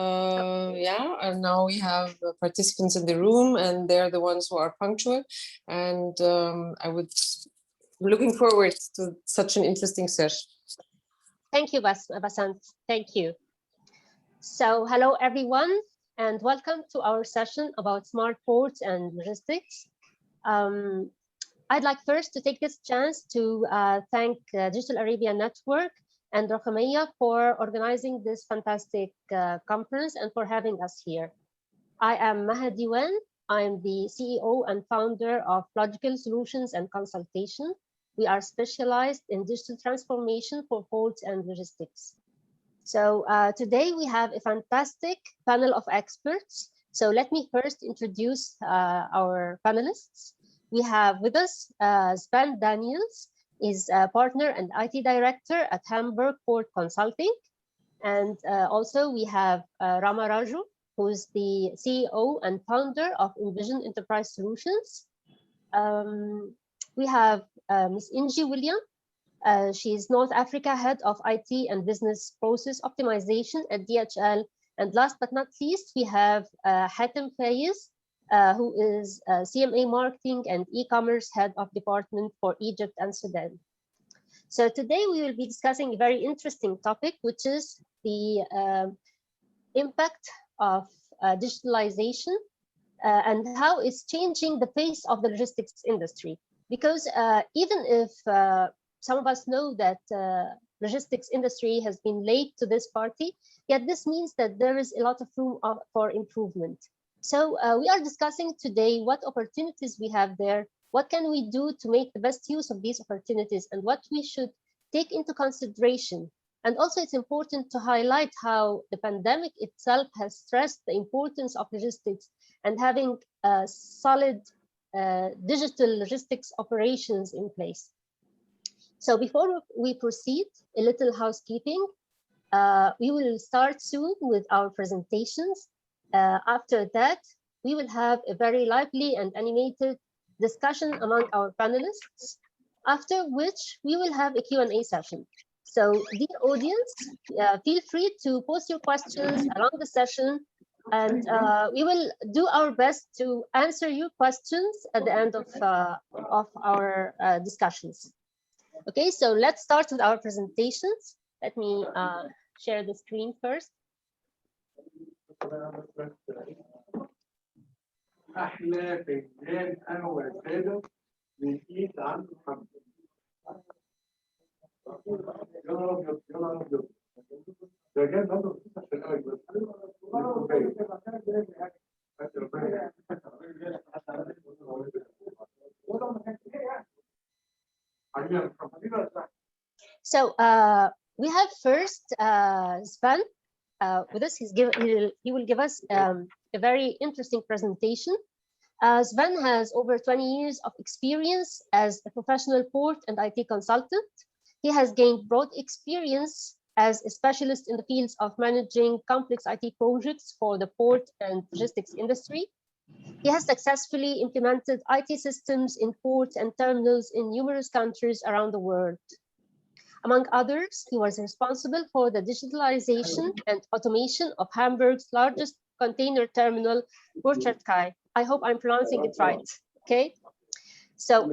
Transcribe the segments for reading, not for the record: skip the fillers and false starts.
Yeah, and now we have participants in the room, and they're the ones who are punctual. And I'm looking forward to such an interesting session. Thank you, Basant. Thank you. So, hello everyone, and welcome to our session about smart ports and logistics. I'd like first to take this chance to thank Digital Arabia Network and Rakhamiya for organizing this fantastic conference and for having us here. I am Maha Diwan. I'm the CEO and founder of Logical Solutions and Consultation. We are specialized in digital transformation for ports and logistics. So today we have a fantastic panel of experts. So let me first introduce our panelists. We have with us Sven Daniels, is a partner and IT director at Hamburg Port Consulting. And also we have Rama Raju, who's the CEO and founder of Envision Enterprise Solutions. We have Ms. Inji William. She's North Africa Head of IT and Business Process Optimization at DHL. And last but not least, we have Hatem Fayez, who is CMA Marketing and E-Commerce Head of Department for Egypt and Sudan. So today we will be discussing a very interesting topic, which is the impact of digitalization and how it's changing the face of the logistics industry. Because even if some of us know that logistics industry has been late to this party, yet this means that there is a lot of room for improvement. So we are discussing today what opportunities we have there, what can we do to make the best use of these opportunities, and what we should take into consideration. And also it's important to highlight how the pandemic itself has stressed the importance of logistics and having solid digital logistics operations in place. So before we proceed, a little housekeeping. We will start soon with our presentations. After that, we will have a very lively and animated discussion among our panelists, after which we will have a Q&A session. So dear audience, feel free to post your questions along the session, and we will do our best to answer your questions at the end of our discussions. Okay, so let's start with our presentations. Let me share the screen first. So we have first Sven with us. He will give us a very interesting presentation. Sven has over 20 years of experience as a professional port and IT consultant. He has gained broad experience as a specialist in the fields of managing complex IT projects for the port and logistics industry. He has successfully implemented IT systems in ports and terminals in numerous countries around the world. Among others, he was responsible for the digitalization and automation of Hamburg's largest container terminal, Burchardkai. I hope I'm pronouncing it right, okay? So,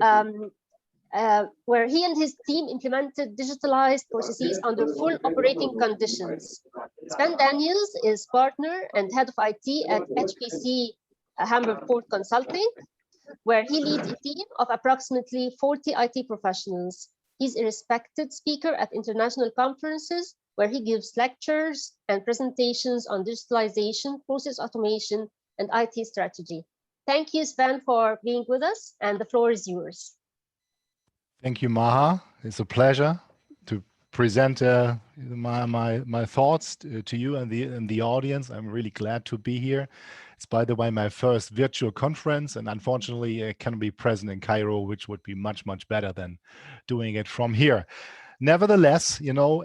where he and his team implemented digitalized processes under full operating conditions. Sven Daniels is partner and head of IT at HPC Hamburg Port Consulting, where he leads a team of approximately 40 IT professionals. He's a respected speaker at international conferences where he gives lectures and presentations on digitalization, process automation, and IT strategy. Thank you, Sven, for being with us, and the floor is yours. Thank you, Maha. It's a pleasure to present my thoughts to you and the audience. I'm really glad to be here. It's, by the way, my first virtual conference, and unfortunately I cannot be present in Cairo, which would be much, much better than doing it from here. Nevertheless, you know,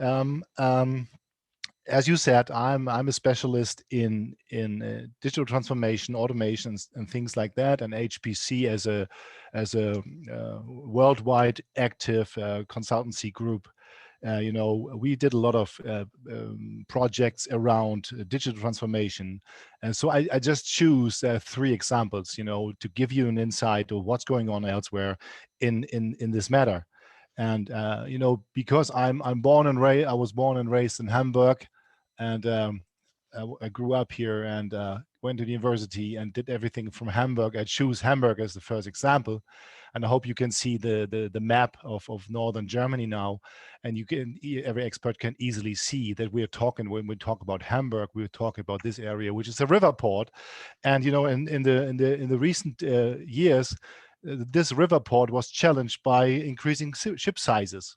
as you said, I'm a specialist in digital transformation, automations, and things like that, and HPC as a worldwide active consultancy group We did a lot of projects around digital transformation. And so I just choose 3 examples, to give you an insight of what's going on elsewhere in this matter. And, because I was born and raised in Hamburg, and I grew up here and went to the university and did everything from Hamburg. I choose Hamburg as the first example. And I hope you can see the map of northern Germany now. And every expert can easily see that we're talking, when we talk about Hamburg, we're talking about this area, which is a river port. And, in the recent years, this river port was challenged by increasing ship sizes.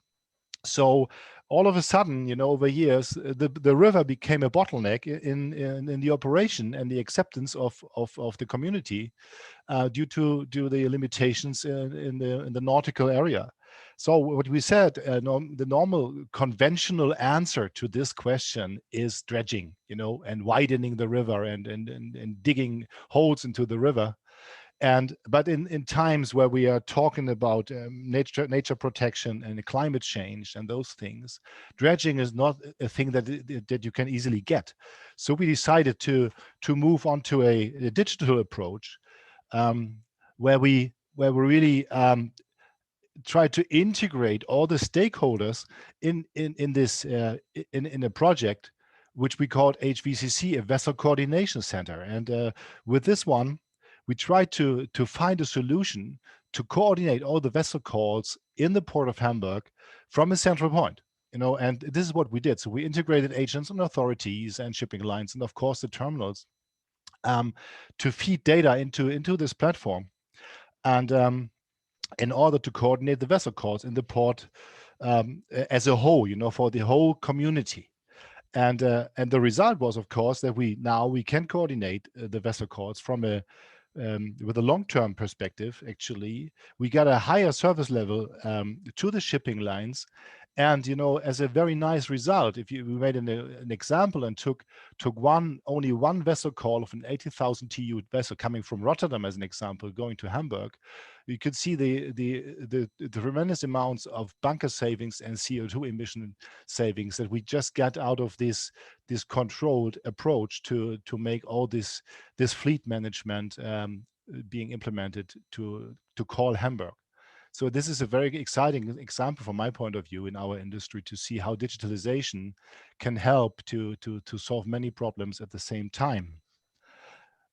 So all of a sudden, over years, the river became a bottleneck in the operation and the acceptance of the community due to the limitations in the nautical area. So what we said, the normal conventional answer to this question is dredging, and widening the river and digging holes into the river. But in times where we are talking about nature protection and climate change and those things, dredging is not a thing that you can easily get. So we decided to move on to a digital approach, where we really try to integrate all the stakeholders in this in a project which we called HVCC, a Vessel Coordination Center. And with this one, we tried to find a solution to coordinate all the vessel calls in the port of Hamburg from a central point. And this is what we did. So we integrated agents and authorities and shipping lines, and of course the terminals, to feed data into this platform. And in order to coordinate the vessel calls in the port as a whole, for the whole community. And the result was, of course, that we can coordinate the vessel calls from with a long-term perspective. Actually, we got a higher service level to the shipping lines. And as a very nice result, if we made an example and took only one vessel call of an 80,000 TEU vessel coming from Rotterdam as an example, going to Hamburg, you could see the tremendous amounts of bunker savings and CO2 emission savings that we just got out of this controlled approach to make all this fleet management being implemented to call Hamburg. So this is a very exciting example from my point of view in our industry, to see how digitalization can help to solve many problems at the same time.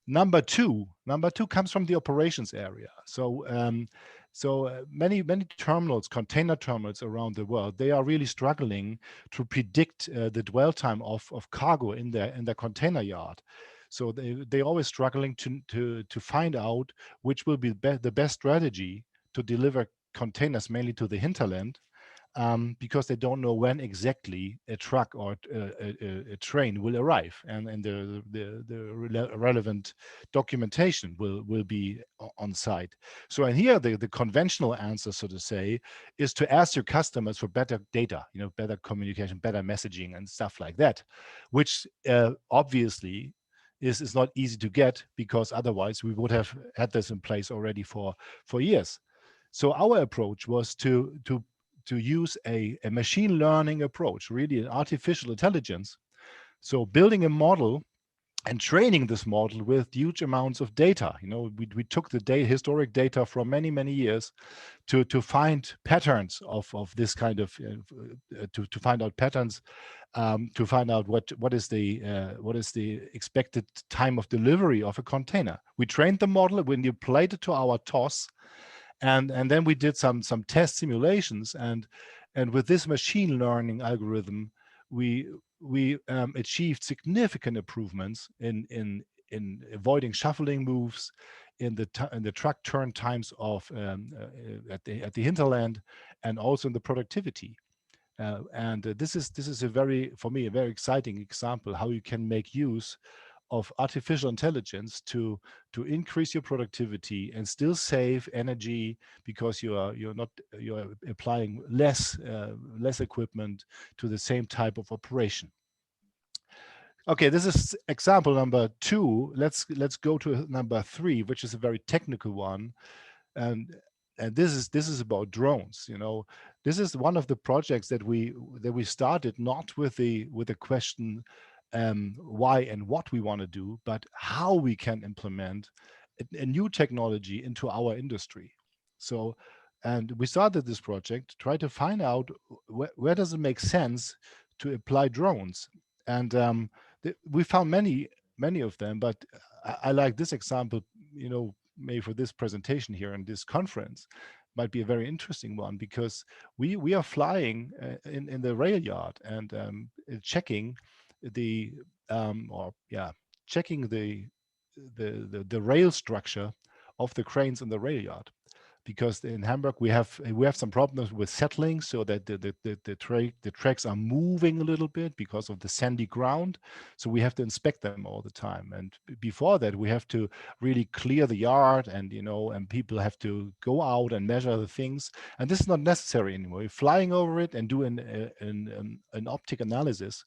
Number two comes from the operations area. So many terminals, container terminals around the world, they are really struggling to predict the dwell time of cargo in their container yard. So they're always struggling to find out which will be the best strategy to deliver containers mainly to the hinterland, because they don't know when exactly a truck or a train will arrive, and the relevant documentation will be on site. So, and here the conventional answer, so to say, is to ask your customers for better data, better communication, better messaging, and stuff like that, which obviously is not easy to get, because otherwise we would have had this in place already for years. So our approach was to use a machine learning approach, really an artificial intelligence. So building a model and training this model with huge amounts of data. We took the historic data from many years to find patterns of this kind of to find out patterns, to find out what is the expected time of delivery of a container. We trained the model when you applied it to our TOS, and then we did some test simulations, and with this machine learning algorithm, we achieved significant improvements in avoiding shuffling moves, in the truck turn times of at the hinterland, and also in the productivity. This is for me a very exciting example how you can make use of artificial intelligence to increase your productivity and still save energy, because you're applying less equipment to the same type of operation. Okay, this is example number 2. Let's go to number 3, which is a very technical one. And this is about drones. This is one of the projects that we started, not with the question why and what we want to do, but how we can implement a new technology into our industry. So, and we started this project to try to find out where does it make sense to apply drones. And we found many of them, but I like this example, maybe for this presentation here in this conference might be a very interesting one, because we are flying in the rail yard and checking the checking the rail structure of the cranes in the rail yard, because in Hamburg we have some problems with settling, so that the tracks are moving a little bit because of the sandy ground. So we have to inspect them all the time, and before that we have to really clear the yard, and and people have to go out and measure the things, and this is not necessary anymore. We're flying over it and do an optic analysis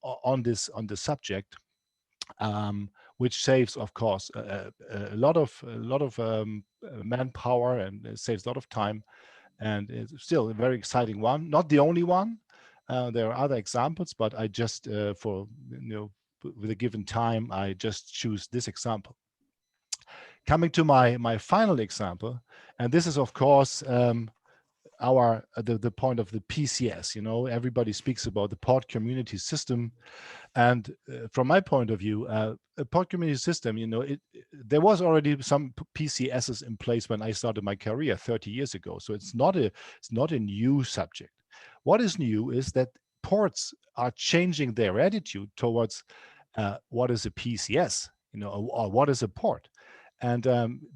on this subject, which saves, of course, a lot of manpower, and it saves a lot of time, and it's still a very exciting one. Not the only one. There are other examples, but I just for with a given time, I just choose this example. Coming to my final example, and this is of course the point of the PCS. Everybody speaks about the port community system, and from my point of view, a port community system, there was already some PCSs in place when I started my career 30 years ago. So it's not a new subject. What is new is that ports are changing their attitude towards what is a PCS, or what is a port. And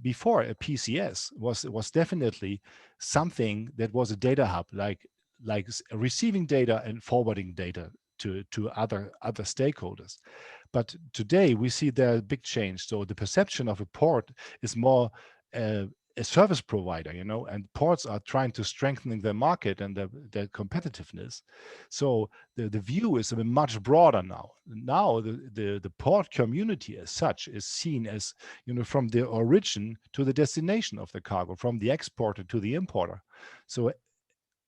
before, a PCS was definitely something that was a data hub, like receiving data and forwarding data to other stakeholders. But today we see there a big change. So the perception of a port is more a service provider, and ports are trying to strengthen their market and their competitiveness. So the view is much broader now. Now the port community as such is seen as, from the origin to the destination of the cargo, from the exporter to the importer. So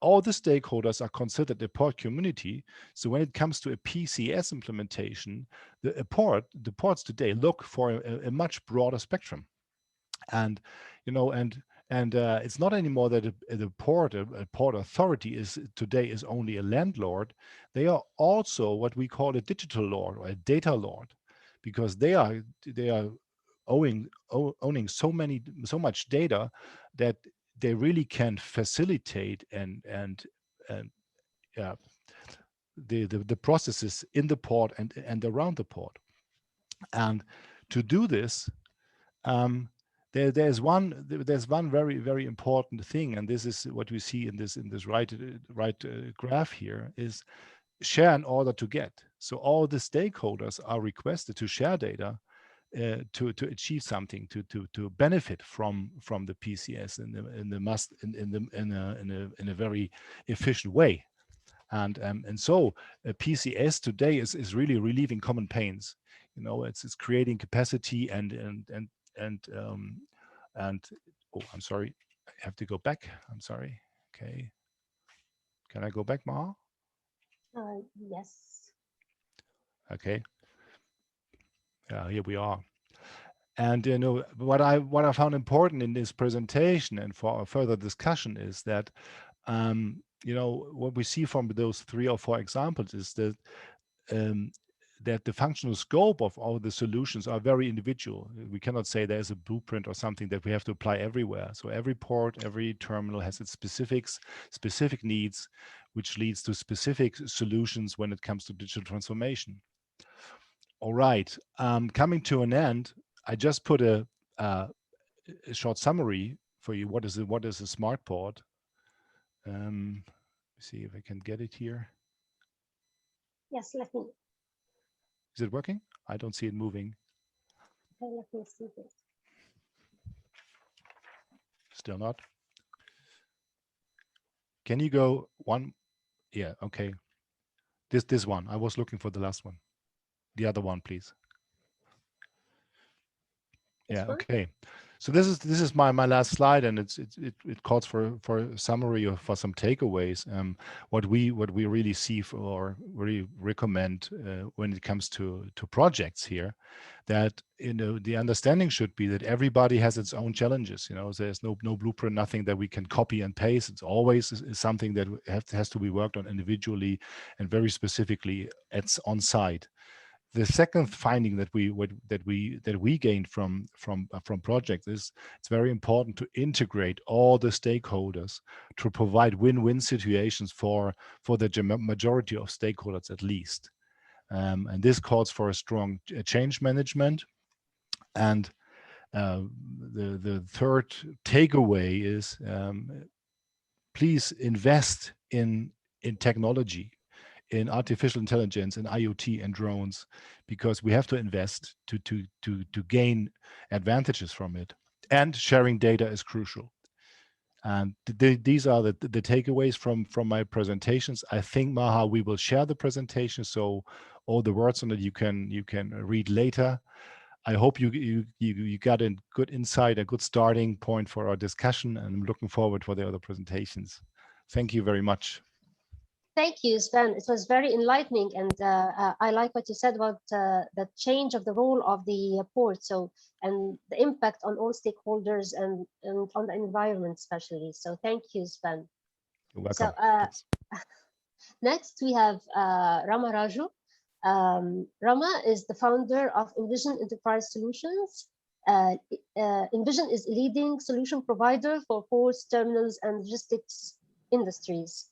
all the stakeholders are considered a port community. So when it comes to a PCS implementation, the ports today look for a much broader spectrum. And it's not anymore that a port authority is only a landlord. They are also what we call a digital lord or a data lord, because they are owning so much data that they really can facilitate and yeah, the processes in the port and around the port. And to do this, there's one very, very important thing, and this is what we see in this right graph here, is share in order to get. So all the stakeholders are requested to share data to achieve something, to benefit from the PCS in a very efficient way. And so PCS today is really relieving common pains. It's creating capacity and oh, I'm sorry, I have to go back. I'm sorry. Okay, can I go back, Ma? Yes. Okay. Yeah, here we are. And what I found important in this presentation and for further discussion is that what we see from those 3 or 4 examples is that that the functional scope of all the solutions are very individual. We cannot say there's a blueprint or something that we have to apply everywhere. So every port, every terminal has its specific needs, which leads to specific solutions when it comes to digital transformation. All right, coming to an end, I just put a short summary for you. What is a smart port? See if I can get it here. Yes, let me. Is it working? I don't see it moving. Okay, let me see this. Still not. Can you go one? Yeah, okay. This one. I was looking for the last one. The other one, please. Yeah, okay. So this is my last slide, and it calls for a summary or for some takeaways. What we really see for, or really recommend when it comes to projects here, that the understanding should be that everybody has its own challenges. There's no blueprint, nothing that we can copy and paste. It's always is something that has to be worked on individually and very specifically on site. The second finding that we gained from projects is it's very important to integrate all the stakeholders to provide win-win situations for the majority of stakeholders at least. And this calls for a strong change management. And the third takeaway is please invest in technology, in artificial intelligence, in IoT and drones, because we have to invest to gain advantages from it. And sharing data is crucial. And these are the takeaways from my presentations. I think, Maha, we will share the presentation, so all the words on it you can read later. I hope you got a good insight, a good starting point for our discussion, and I'm looking forward for the other presentations. Thank you very much. Thank you, Sven. It was very enlightening, and I like what you said about the change of the role of the port, and the impact on all stakeholders and on the environment especially. So thank you, Sven. You're welcome. So next we have Rama Raju. Rama is the founder of Envision Enterprise Solutions. Envision is a leading solution provider for ports, terminals, and logistics industries.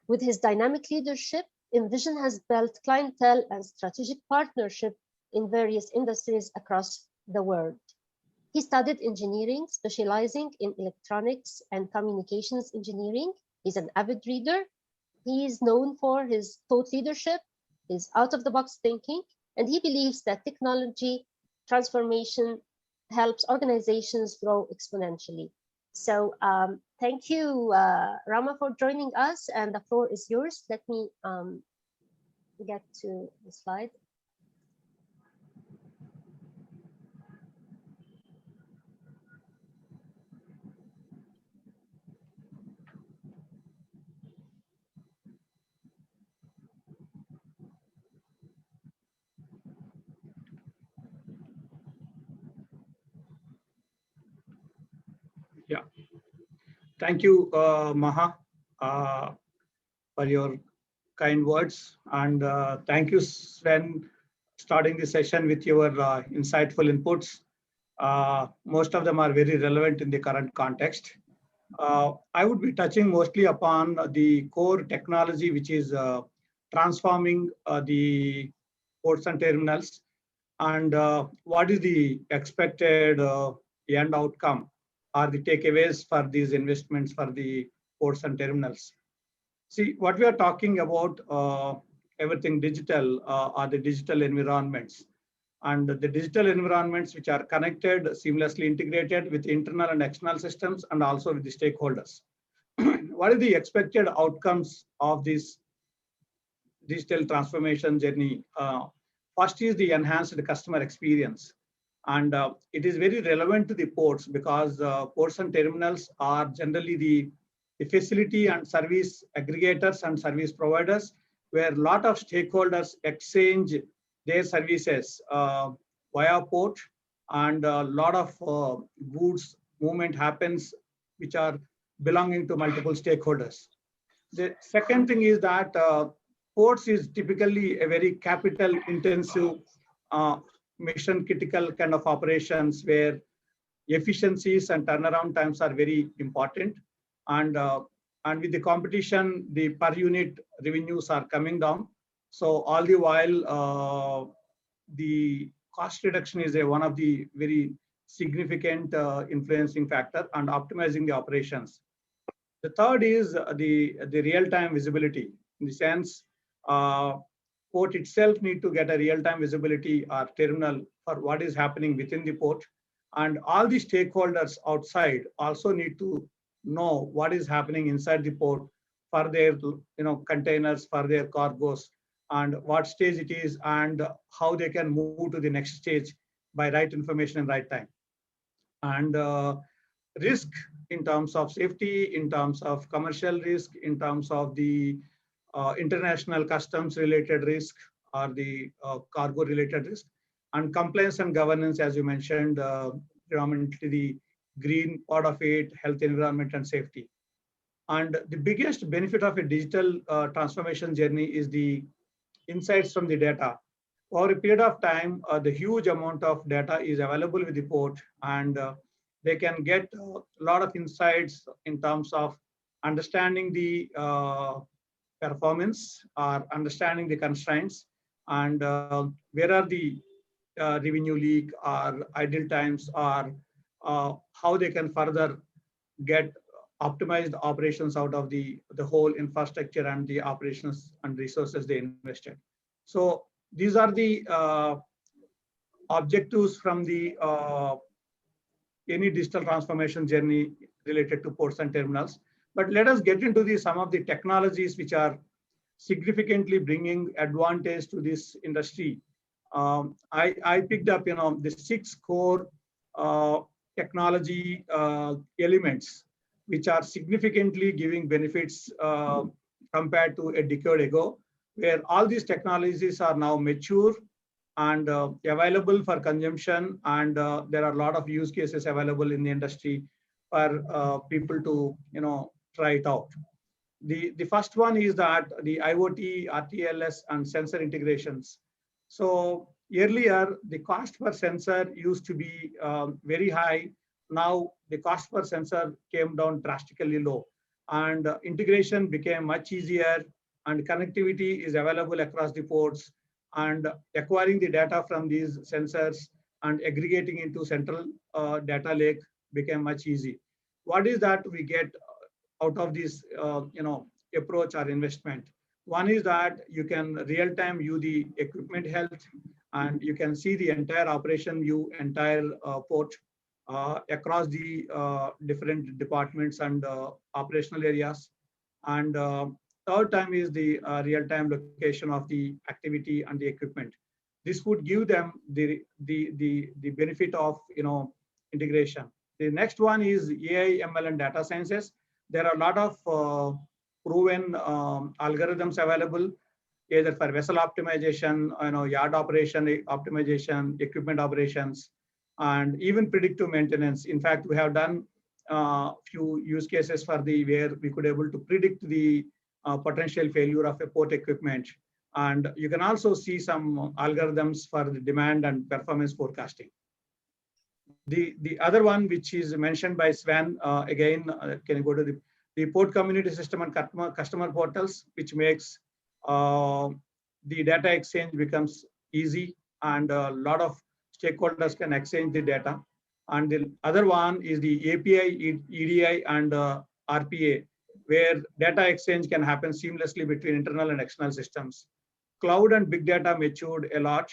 With his dynamic leadership, Envision has built clientele and strategic partnership in various industries across the world. He studied engineering, specializing in electronics and communications engineering. He's an avid reader. He is known for his thought leadership, his out-of-the-box thinking, and he believes that technology transformation helps organizations grow exponentially. So thank you, Rama, for joining us, and the floor is yours. Let me get to the slide. Yeah. Thank you, Maha, for your kind words. And thank you, Sven, starting the session with your insightful inputs. Most of them are very relevant in the current context. I would be touching mostly upon the core technology, which is transforming the ports and terminals, and what is the expected end outcome or the takeaways for these investments for the ports and terminals. See, what we are talking about, everything digital, are the digital environments. And the digital environments which are connected, seamlessly integrated with internal and external systems, and also with the stakeholders. What are the expected outcomes of this digital transformation journey? First is the enhanced customer experience. And it is very relevant to the ports, because ports and terminals are generally the facility and service aggregators and service providers, where a lot of stakeholders exchange their services via port, and a lot of goods movement happens which are belonging to multiple stakeholders. The second thing is that ports is typically a very capital intensive, mission critical kind of operations, where efficiencies and turnaround times are very important. And with the competition, the per unit revenues are coming down. So all the while, the cost reduction is one of the very significant influencing factor and optimizing the operations. The third is the real-time visibility, in the sense port itself need to get a real-time visibility or terminal for what is happening within the port, and all the stakeholders outside also need to know what is happening inside the port for their containers, for their cargoes, and what stage it is, and how they can move to the next stage by right information and right time. and risk in terms of safety, in terms of commercial risk, in terms of the international customs related risk or the cargo related risk, and compliance and governance, as you mentioned, predominantly the green part of it, health, environment, and safety. And the biggest benefit of a digital transformation journey is the insights from the data. Over a period of time, the huge amount of data is available with the port, and they can get a lot of insights in terms of understanding the performance or understanding the constraints, and where are the revenue leak or idle times, or how they can further get optimized operations out of the whole infrastructure and the operations and resources they invested. So these are the objectives from the any digital transformation journey related to ports and terminals. But let us get into the some of the technologies which are significantly bringing advantage to this industry. I picked up, the 6 core technology elements which are significantly giving benefits compared to a decade ago, where all these technologies are now mature and available for consumption, and there are a lot of use cases available in the industry for people to try it out. The first one is that the IoT, RTLS, and sensor integrations. So earlier, the cost per sensor used to be very high. Now the cost per sensor came down drastically low, and integration became much easier, and connectivity is available across the ports, and acquiring the data from these sensors and aggregating into central data lake became much easy. What is that we get out of this approach or investment? One is that you can real time view the equipment health, and you can see the entire operation view, entire port across the different departments and operational areas. And third time is the real time location of the activity and the equipment. This would give them the benefit of integration. The next one is AI, ML, and data sciences. There are a lot of proven algorithms available, either for vessel optimization, yard operation optimization, equipment operations, and even predictive maintenance. In fact, we have done few use cases for the where we could able to predict the potential failure of a port equipment. And you can also see some algorithms for the demand and performance forecasting. The other one, which is mentioned by Sven, again, can you go to the port community system and customer portals, which makes the data exchange becomes easy, and a lot of stakeholders can exchange the data. And the other one is the API, EDI, and RPA, where data exchange can happen seamlessly between internal and external systems. Cloud and big data matured a lot,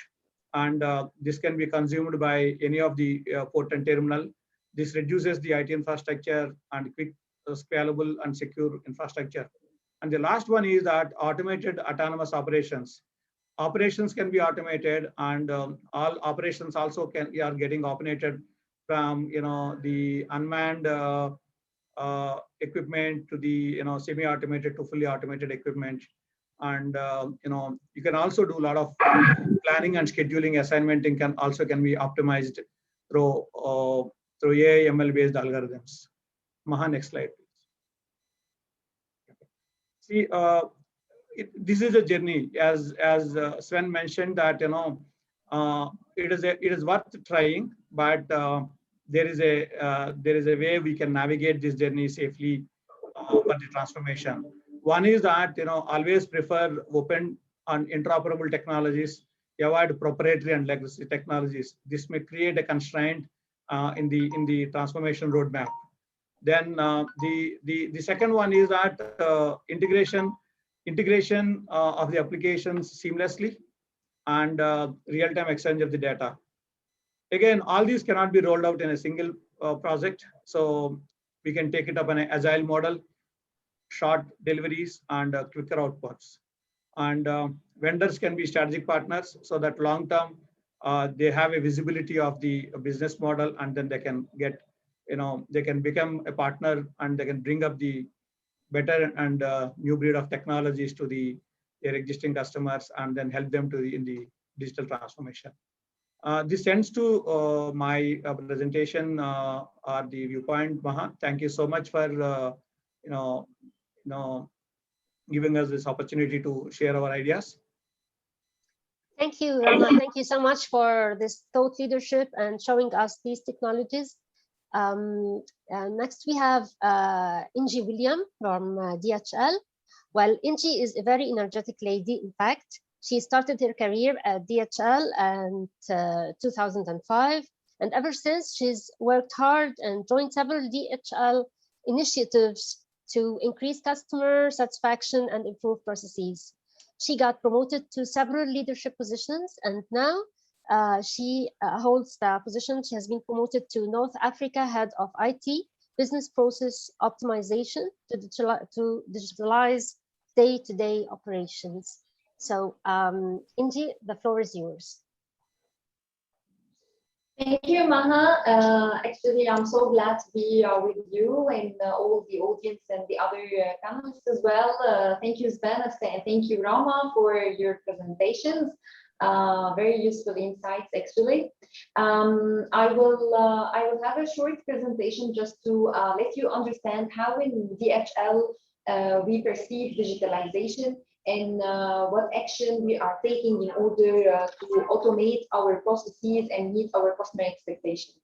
and this can be consumed by any of the port and terminal. This reduces the IT infrastructure and quick, scalable, and secure infrastructure. And the last one is that automated autonomous operations. Operations can be automated, and all operations also are getting automated from the unmanned equipment to the semi-automated to fully automated equipment. And you can also do a lot of planning and scheduling, assignmenting can be optimized through AI, ML based algorithms. Maha, next slide, please. See, this is a journey, as Sven mentioned, that it is worth trying, but there is a way we can navigate this journey safely for the transformation. One is that always prefer open and interoperable technologies, avoid proprietary and legacy technologies. This may create a constraint in the transformation roadmap. Then the second one is that integration of the applications seamlessly, and real-time exchange of the data. Again, all these cannot be rolled out in a single project, so we can take it up in an agile model, short deliveries, and quicker outputs. And vendors can be strategic partners, so that long-term they have a visibility of the business model, and then they can get, they can become a partner, and they can bring up the better and new breed of technologies to their existing customers, and then help them in the digital transformation. This ends to my presentation or the viewpoint, Maha. Thank you so much for giving us this opportunity to share our ideas. Thank you, Rama. Thank you so much for this thought leadership and showing us these technologies. Next, we have Inji William from DHL. Well, Inji is a very energetic lady. In fact, she started her career at DHL in 2005. And ever since, she's worked hard and joined several DHL initiatives to increase customer satisfaction and improve processes. She got promoted to several leadership positions, and now she holds the position. She has been promoted to North Africa Head of IT, Business Process Optimization, to digitalize day-to-day operations. So, Inji, the floor is yours. Thank you, Maha. Actually, I'm so glad to be with you and all the audience and the other panelists as well. Thank you, Sven, and thank you, Rama, for your presentations. Very useful insights, actually. I will have a short presentation just to let you understand how in DHL we perceive digitalization and what action we are taking in order to automate our processes and meet our customer expectations.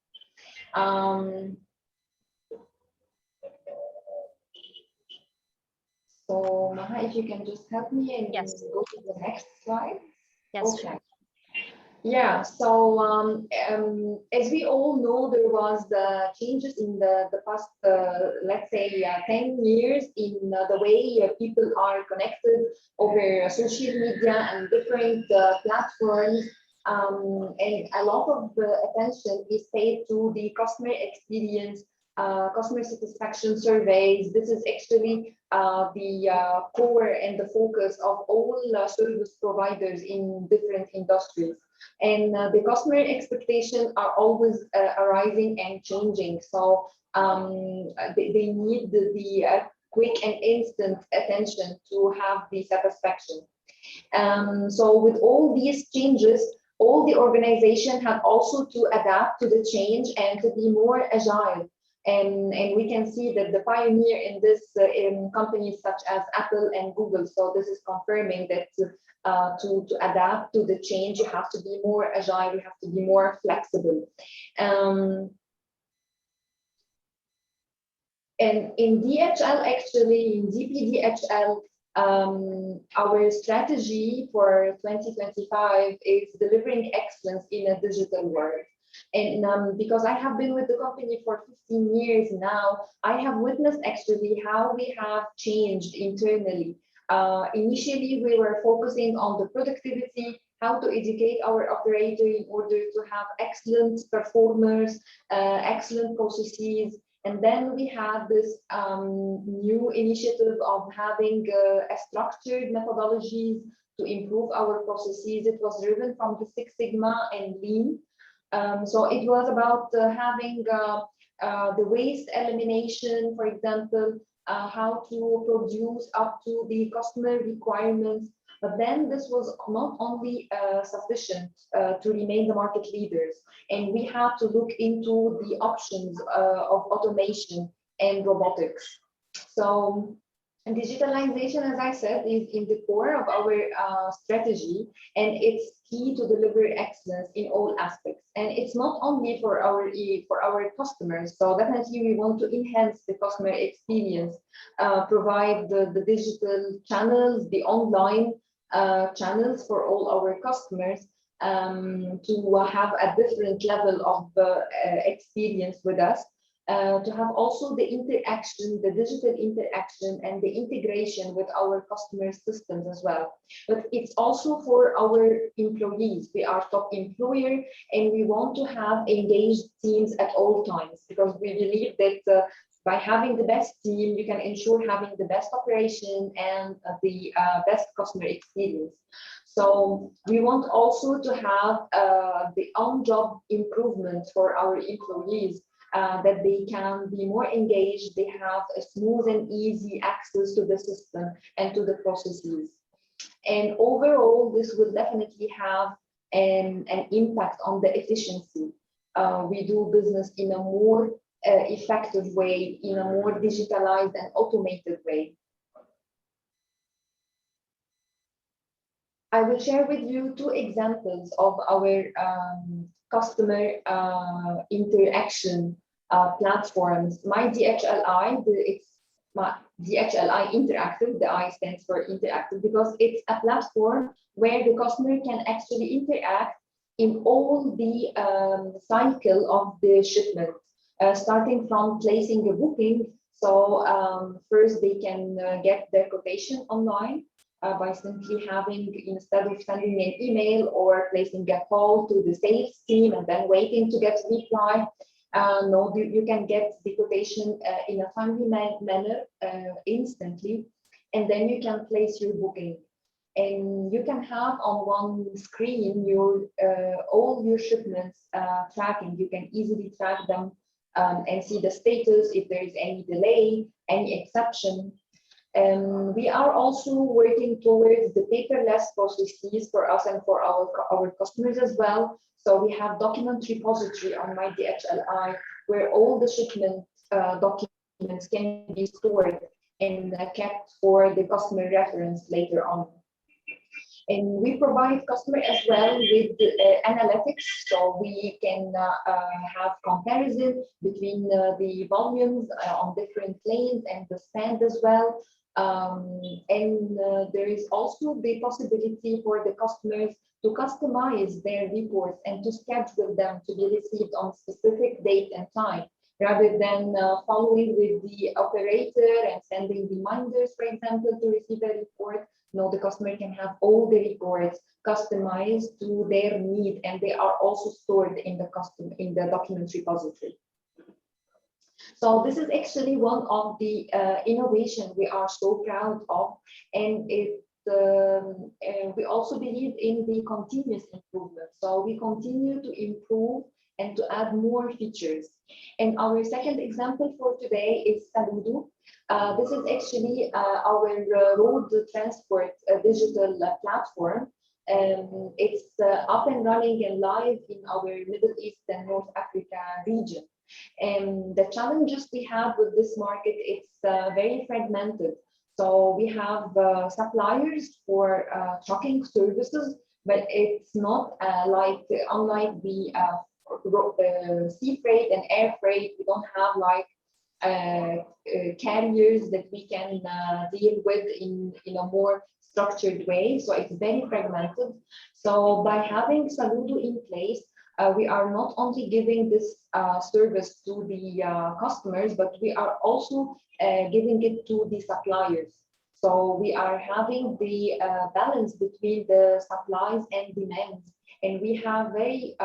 So Maha, if you can just help me and Yes. go to the next slide. Yes, Okay. sure. Yeah, so as we all know, there was the changes in the past, let's say 10 years in the way people are connected over social media and different platforms. And a lot of attention is paid to the customer experience, customer satisfaction surveys. This is actually the core and the focus of all service providers in different industries. And the customer expectations are always arising and changing. So they need the quick and instant attention to have the satisfaction. So with all these changes, all the organization have also to adapt to the change and to be more agile. And we can see that the pioneer in this in companies such as Apple and Google. So this is confirming that to adapt to the change, you have to be more agile, you have to be more flexible. And in DHL, actually, in DPDHL, our strategy for 2025 is delivering excellence in a digital world. And because I have been with the company for 15 years now, I have witnessed actually how we have changed internally. Initially, we were focusing on the productivity, how to educate our operator in order to have excellent performers, excellent processes. And then we had this new initiative of having a structured methodologies to improve our processes. It was driven from the Six Sigma and Lean. So it was about having the waste elimination, for example, how to produce up to the customer requirements. But then this was not only sufficient to remain the market leaders, and we had to look into the options of automation and robotics. So digitalization, as I said, is in the core of our strategy, and it's key to deliver excellence in all aspects. And it's not only for our customers. So definitely we want to enhance the customer experience, provide the digital channels, the online channels for all our customers to have a different level of experience with us. To have also the interaction, the digital interaction and the integration with our customer systems as well. But it's also for our employees. We are top employer and we want to have engaged teams at all times, because we believe that by having the best team, you can ensure having the best operation and the best customer experience. So we want also to have the on-job improvement for our employees, that they can be more engaged, they have a smooth and easy access to the system and to the processes. And overall, this will definitely have an impact on the efficiency. We do business in a more effective way, in a more digitalized and automated way. I will share with you two examples of our customer interaction platforms. My DHLI, it's my DHLI Interactive, the I stands for interactive because it's a platform where the customer can actually interact in all the cycle of the shipment, starting from placing a booking. So first they can get their quotation online by simply having, instead of sending an email or placing a call to the sales team and then waiting to get a reply. No, you can get the quotation in a timely manner instantly, and then you can place your booking. And you can have on one screen your all your shipments tracking. You can easily track them and see the status, if there is any delay, any exception. We are also working towards the paperless processes for us and for our customers as well. So we have document repository on my DHLI where all the shipment documents can be stored and kept for the customer reference later on. And we provide customer as well with analytics, so we can have comparison between the volumes on different lanes and the stand as well. There is also the possibility for the customers to customize their reports and to schedule them to be received on specific date and time, rather than following with the operator and sending reminders, for example, to receive a report. No, the customer can have all the reports customized to their need, and they are also stored in the document repository. So this is actually one of the innovation we are so proud of, and we also believe in the continuous improvement. So we continue to improve and to add more features. And our second example for today is Saludo. This is actually our road transport digital platform. It's up and running and live in our Middle East and North Africa region. And the challenges we have with this market, it's very fragmented. So we have suppliers for trucking services, but it's not unlike the sea freight and air freight. We don't have like carriers that we can deal with in a more structured way. So it's very fragmented. So by having Saludo in place, we are not only giving this service to the customers, but we are also giving it to the suppliers. So we are having the balance between the supplies and demands, and we have very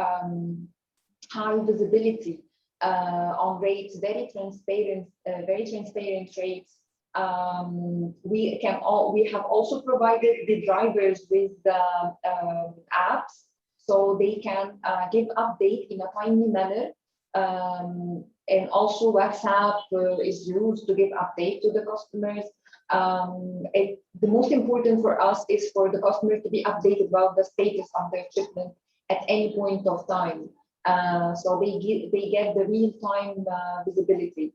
high visibility on rates, very transparent rates. We have also provided the drivers with the apps, so they can give update in a timely manner. And also WhatsApp is used to give update to the customers. The most important for us is for the customers to be updated about the status of their shipment at any point of time. So they get the real-time visibility.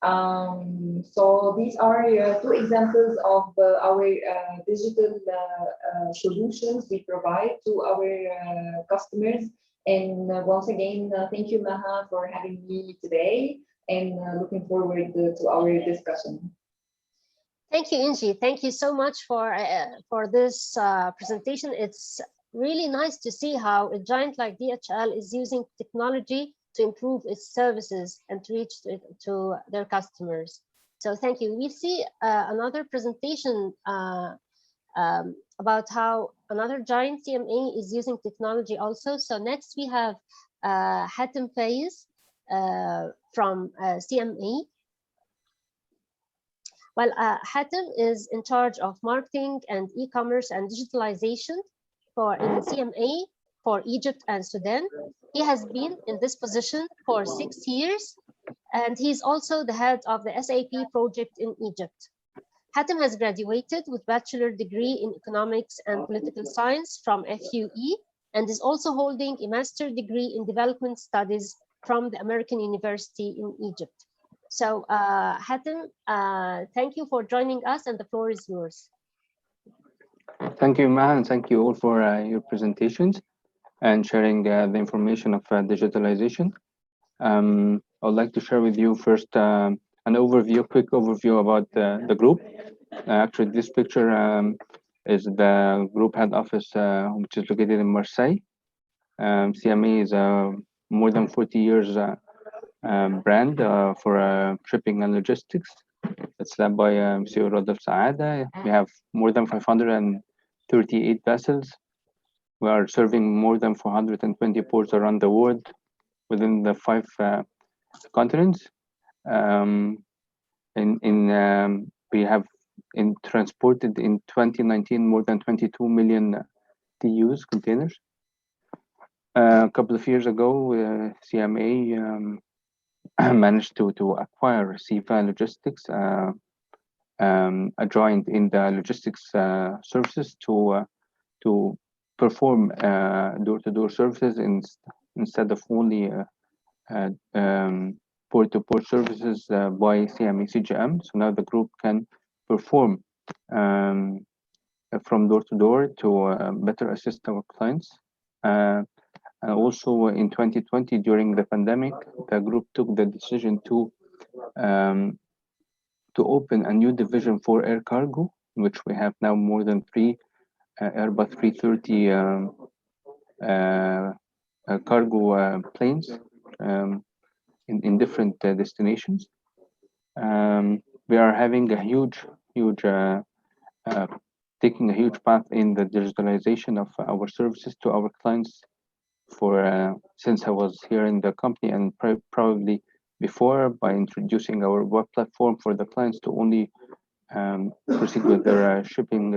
So these are two examples of our digital solutions we provide to our customers. And once again, thank you, Maha, for having me today, and looking forward to our discussion. Thank you, Inji. Thank you so much for this presentation. It's really nice to see how a giant like DHL is using technology to improve its services and to reach to their customers. So thank you. We see another presentation about how another giant CMA is using technology also. So next we have Hatem Faiz from CMA. Well, Hatem is in charge of marketing and e-commerce and digitalization in CMA for Egypt and Sudan. He has been in this position for 6 years, and he's also the head of the SAP project in Egypt. Hatem has graduated with bachelor degree in economics and political science from FUE and is also holding a master degree in development studies from the American University in Egypt. So Hatem, thank you for joining us, and the floor is yours. Thank you, Maha, and thank you all for your presentations and sharing the information of digitalization. I would like to share with you first an overview, quick overview about the group. Actually, this picture is the group head office, which is located in Marseille. CMA is a more than 40 years brand for shipping and logistics. It's led by Monsieur Rodolphe Saada. We have more than 538 vessels. We are serving more than 420 ports around the world within the 5 continents. We have transported in 2019 more than 22 million TEUs, containers. A couple of years ago, CMA managed to acquire CEVA Logistics, joined in the logistics services to perform door-to-door services instead of only port-to-port services by CMA CGM. So now the group can perform from door-to-door to better assist our clients. And also in 2020, during the pandemic, the group took the decision to open a new division for air cargo, in which we have now more than 3 Airbus 330 cargo planes in different destinations. We are having a huge taking a huge path in the digitalization of our services to our clients for since I was here in the company, and probably before, by introducing our web platform for the clients to only proceed with their shipping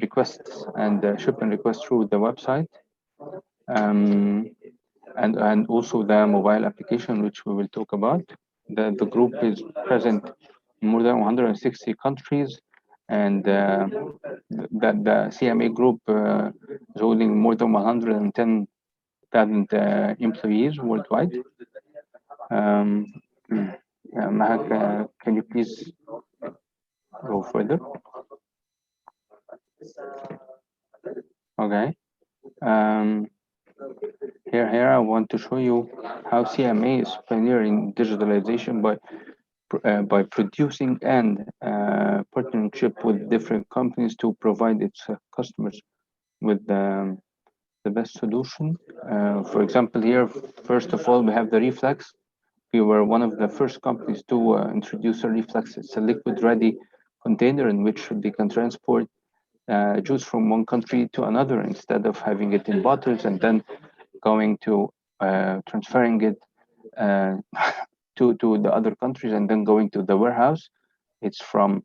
requests and shipping requests through the website, and also the mobile application, which we will talk about. The group is present in more than 160 countries, and the CMA group is holding more than 110,000 employees worldwide. Mahak, can you please go further? Okay. Here I want to show you how CMA is pioneering digitalization by producing and partnership with different companies to provide its customers with the best solution. For example, here, first of all, we have the Reflex. We were one of the first companies to introduce a Reflex. It's a liquid-ready container in which they can transport juice from one country to another instead of having it in bottles and then going to transferring it to the other countries and then going to the warehouse. It's from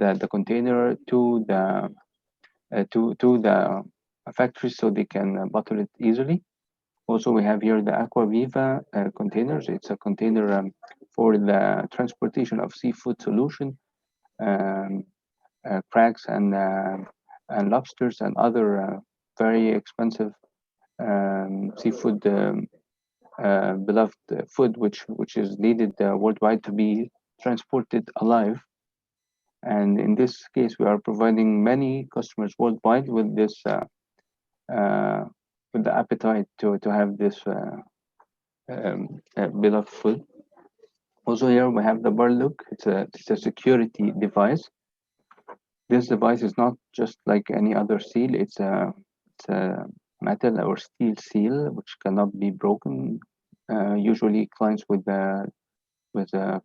the container to the factory, so they can bottle it easily. Also, we have here the Aquaviva containers. It's a container for the transportation of seafood solution, crabs and lobsters and other very expensive seafood, beloved food, which is needed worldwide to be transported alive. And in this case, we are providing many customers worldwide with this with the appetite to have this beloved food. Also here we have the Barlook. It's a security device. This device is not just like any other seal. It's a metal or steel seal which cannot be broken. Usually clients with a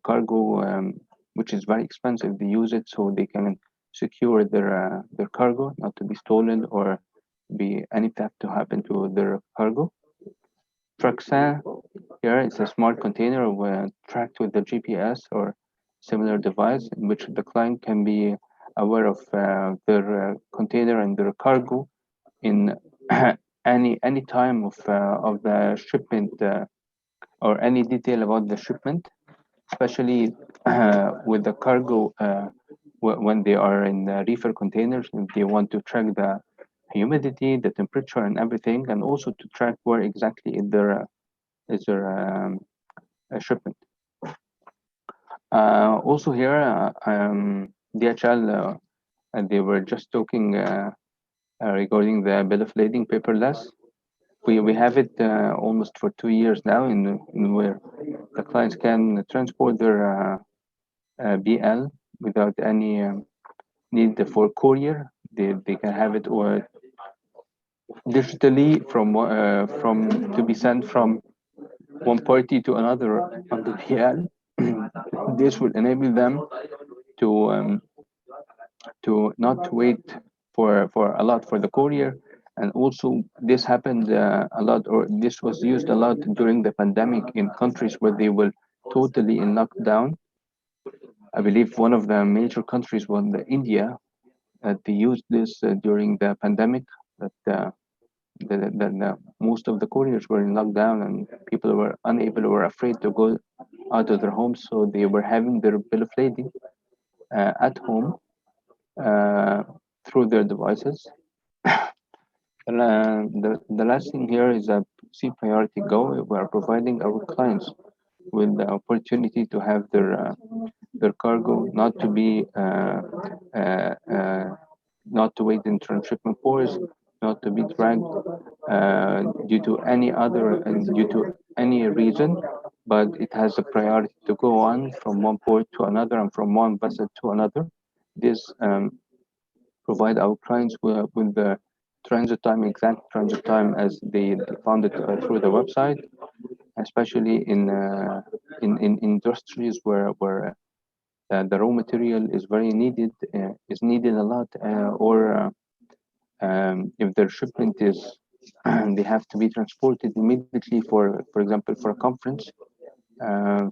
cargo which is very expensive, they use it so they can secure their cargo not to be stolen or be any theft to happen to their cargo. Traxin here is a smart container tracked with the GPS or similar device in which the client can be aware of their container and their cargo in any time of the shipment or any detail about the shipment, especially with the cargo when they are in the reefer containers, and they want to track the humidity, the temperature, and everything, and also to track where exactly is their shipment. Also here, DHL, and they were just talking regarding the bill of lading paperless. We have it almost for 2 years now, in where the clients can transport their BL without any need for courier. They can have it or digitally from to be sent from one party to another on the BL. This will enable them to not wait for a lot for the courier. And also this happened a lot, or this was used a lot during the pandemic in countries where they were totally in lockdown. I believe one of the major countries was India, that they used this during the pandemic, that most of the couriers were in lockdown and people were unable or afraid to go out of their homes, so they were having their bill of lading at home through their devices. The last thing here is a C priority go. We are providing our clients with the opportunity to have their cargo not to be not to wait in transshipment ports, not to be dragged due to any other and due to any reason, but it has a priority to go on from one port to another and from one vessel to another. This provide our clients with the transit time, exact transit time as they found it through the website, especially in industries where the raw material is very needed, is needed a lot, or if their shipment is they have to be transported immediately for example for a conference.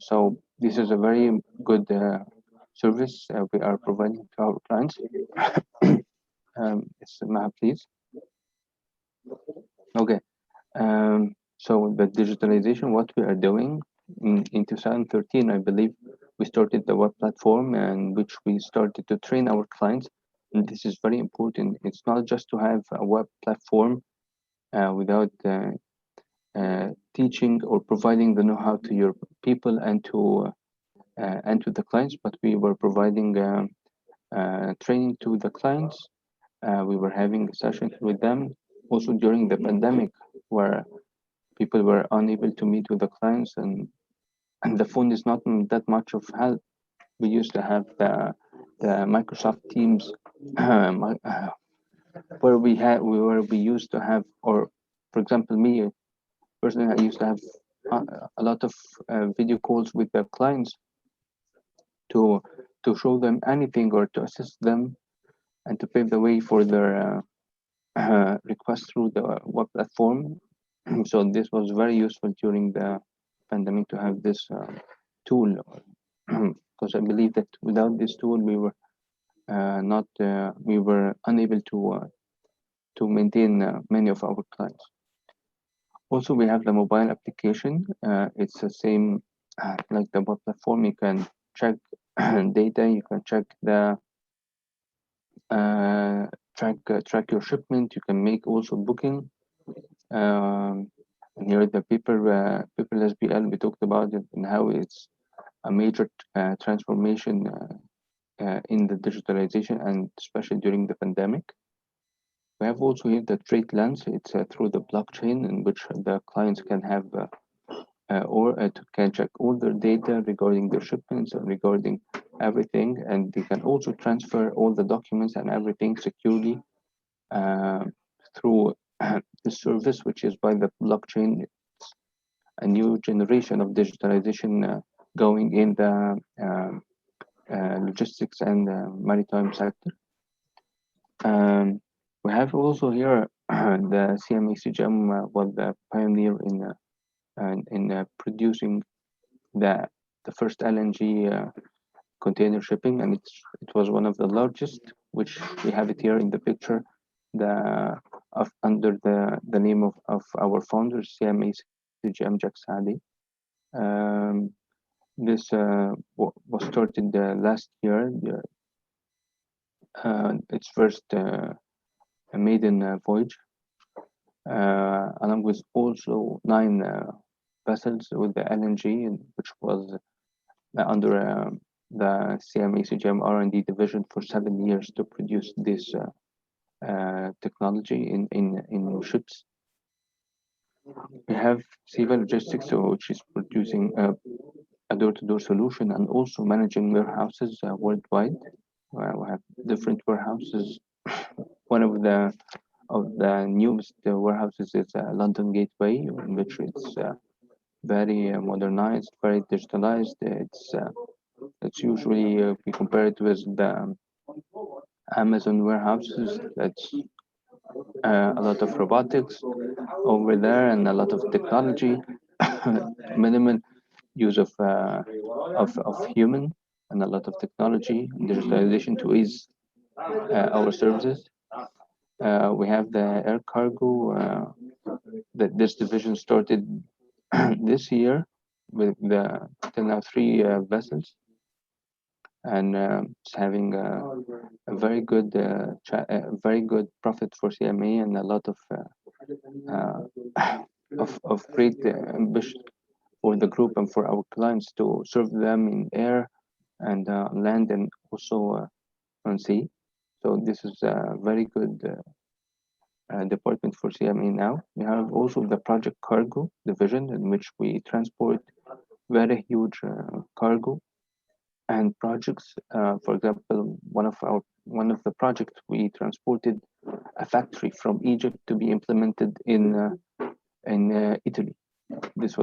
So this is a very good service we are providing to our clients. Yes, Maha, please. Okay. So the digitalization, what we are doing in 2013, I believe we started the web platform, and which we started to train our clients. And this is very important. It's not just to have a web platform without teaching or providing the know-how to your people and to the clients, but we were providing training to the clients. We were having sessions with them also during the pandemic, where people were unable to meet with the clients, and the phone is not that much of help. We used to have the Microsoft Teams where we used to have, or for example me personally, I used to have a lot of video calls with the clients to show them anything or to assist them and to pave the way for their request through the web platform. So this was very useful during the pandemic to have this tool, because I believe that without this tool we were we were unable to maintain many of our clients. Also, we have the mobile application. It's the same like the web platform. You can check data. You can check the track your shipment. You can make also booking. And here the paperless BL, we talked about it and how it's a major transformation in the digitalization, and especially during the pandemic. We have also here the trade lens. It's through the blockchain, in which the clients can have can check all their data regarding their shipments and regarding everything, and they can also transfer all the documents and everything securely through the service, which is by the blockchain. It's a new generation of digitalization going in the logistics and maritime sector. We have also here the CMA CGM was the pioneer in producing the first LNG container shipping, and it was one of the largest, which we have it here in the picture. The under the name of our founder, CMA CGM Jack Saadi. This was started last year. Its first maiden voyage, along with also 9 vessels with the LNG, which was under the CMA CGM R&D division for 7 years to produce this technology in ships. We have Siva Logistics, which is producing a door-to-door solution and also managing warehouses worldwide. We have different warehouses. One of the newest warehouses is London Gateway, in which it's very modernized, very digitalized. It's usually we compare it with the Amazon warehouses. That's a lot of robotics over there and a lot of technology, minimal use of human and a lot of technology and digitalization to ease our services. We have the air cargo that this division started this year with till now 3 vessels, and it's having a very good profit for CMA and a lot of great ambition for the group and for our clients to serve them in air and land and also on sea. So this is a very good department for CMA now. We have also the project cargo division, in which we transport very huge cargo and projects. For example, one of the projects, we transported a factory from Egypt to be implemented in Italy. This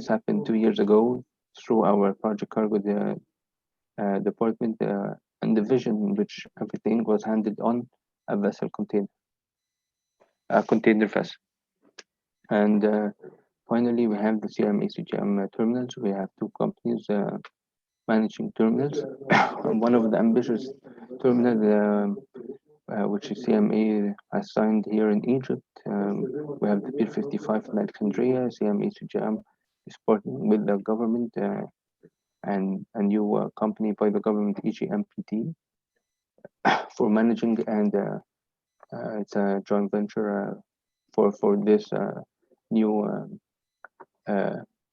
happened 2 years ago through our project cargo department and division, in which everything was handled on a container vessel. And finally, we have the CMA CGM terminals. We have 2 companies managing terminals. One of the ambitious terminals, which is CMA has signed here in Egypt. We have the Pier 55 in Alexandria. CMA CGM is partnering with the government and a new company by the government, EGMPT, for managing, and it's a joint venture for this new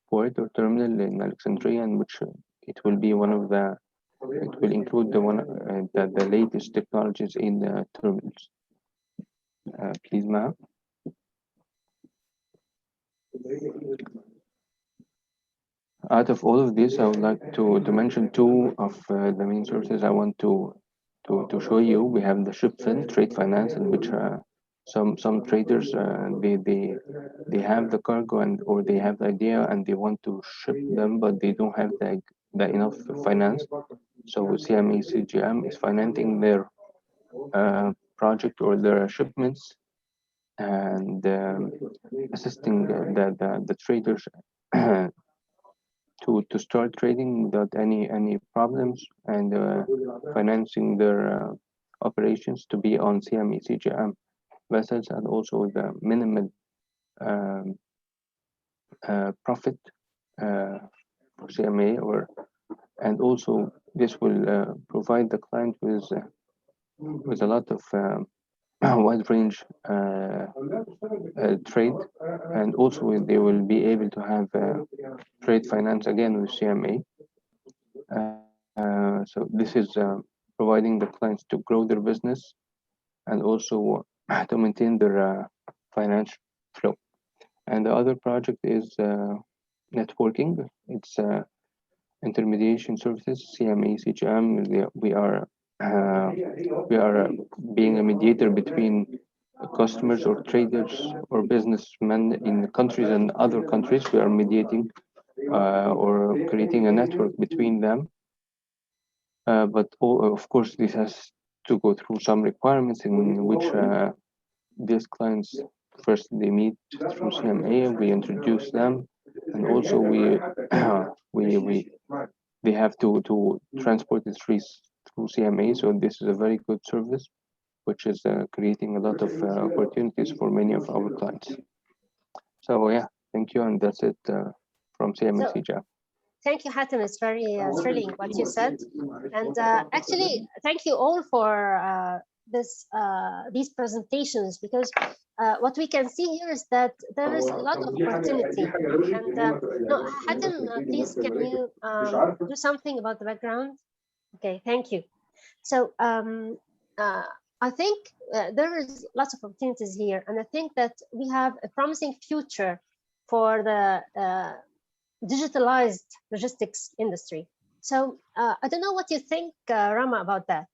port or terminal in Alexandria, in which it will be one of the, it will include the latest technologies in the terminals. Please, ma'am. Out of all of this, I would like to mention 2 of the main sources I want to show you. We have the shipfin, trade finance, in which some traders they have the cargo or they have the idea and they want to ship them, but they don't have the enough finance. So CMA CGM is financing their project or their shipments and assisting the traders to start trading without any problems, and financing their operations to be on CMA CGM vessels, and also the minimal profit for CMA, and also this will provide the client with a lot of wide range trade, and also they will be able to have trade finance again with CMA. So this is providing the clients to grow their business and also to maintain their financial flow. And the other project is networking. It's intermediation services, CMA CGM. We are being a mediator between customers or traders or businessmen in countries and other countries. We are mediating or creating a network between them. But of course, this has to go through some requirements in which these clients first they meet through CMA. We introduce them, and also they have to transport it through CMA. So this is a very good service. which is creating a lot of opportunities for many of our clients. So yeah, thank you, and that's it from CMSC Jam. Thank you, Hatem. It's very thrilling what you said. And actually, thank you all for these presentations, because what we can see here is that there is a lot of opportunity. And no, Hatem, please, can you do something about the background? Okay, thank you. So I think there is lots of opportunities here, and I think that we have a promising future for the digitalized logistics industry. So I don't know what you think, Rama, about that.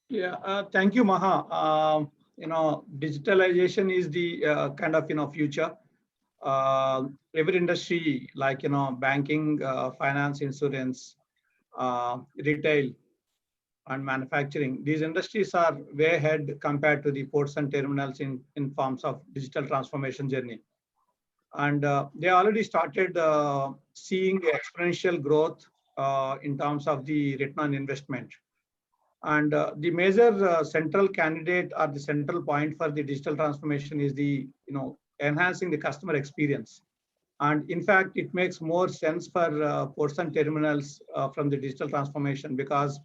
Yeah, thank you, Maha. Digitalization is the kind of future. Every industry, like banking, finance, insurance, retail, and manufacturing, these industries are way ahead compared to the ports and terminals in forms of digital transformation journey. And they already started seeing exponential growth in terms of the return on investment. And the major central candidate or the central point for the digital transformation is the enhancing the customer experience. And in fact, it makes more sense for ports and terminals from the digital transformation, because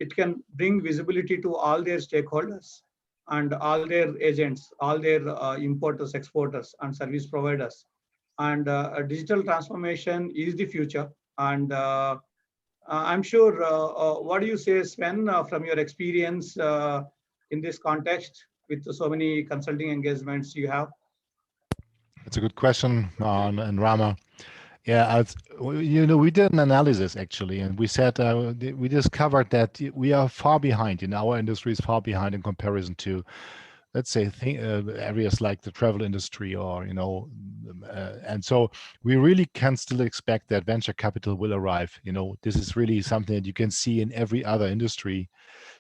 it can bring visibility to all their stakeholders and all their agents, all their importers, exporters, and service providers. And digital transformation is the future. And I'm sure, what do you say, Sven, from your experience in this context with so many consulting engagements you have? That's a good question, and Rama. Yeah, we did an analysis actually, and we said we discovered that we are far behind in our industry, is far behind in comparison to, let's say, areas like the travel industry, or and so we really can still expect that venture capital will arrive. This is really something that you can see in every other industry.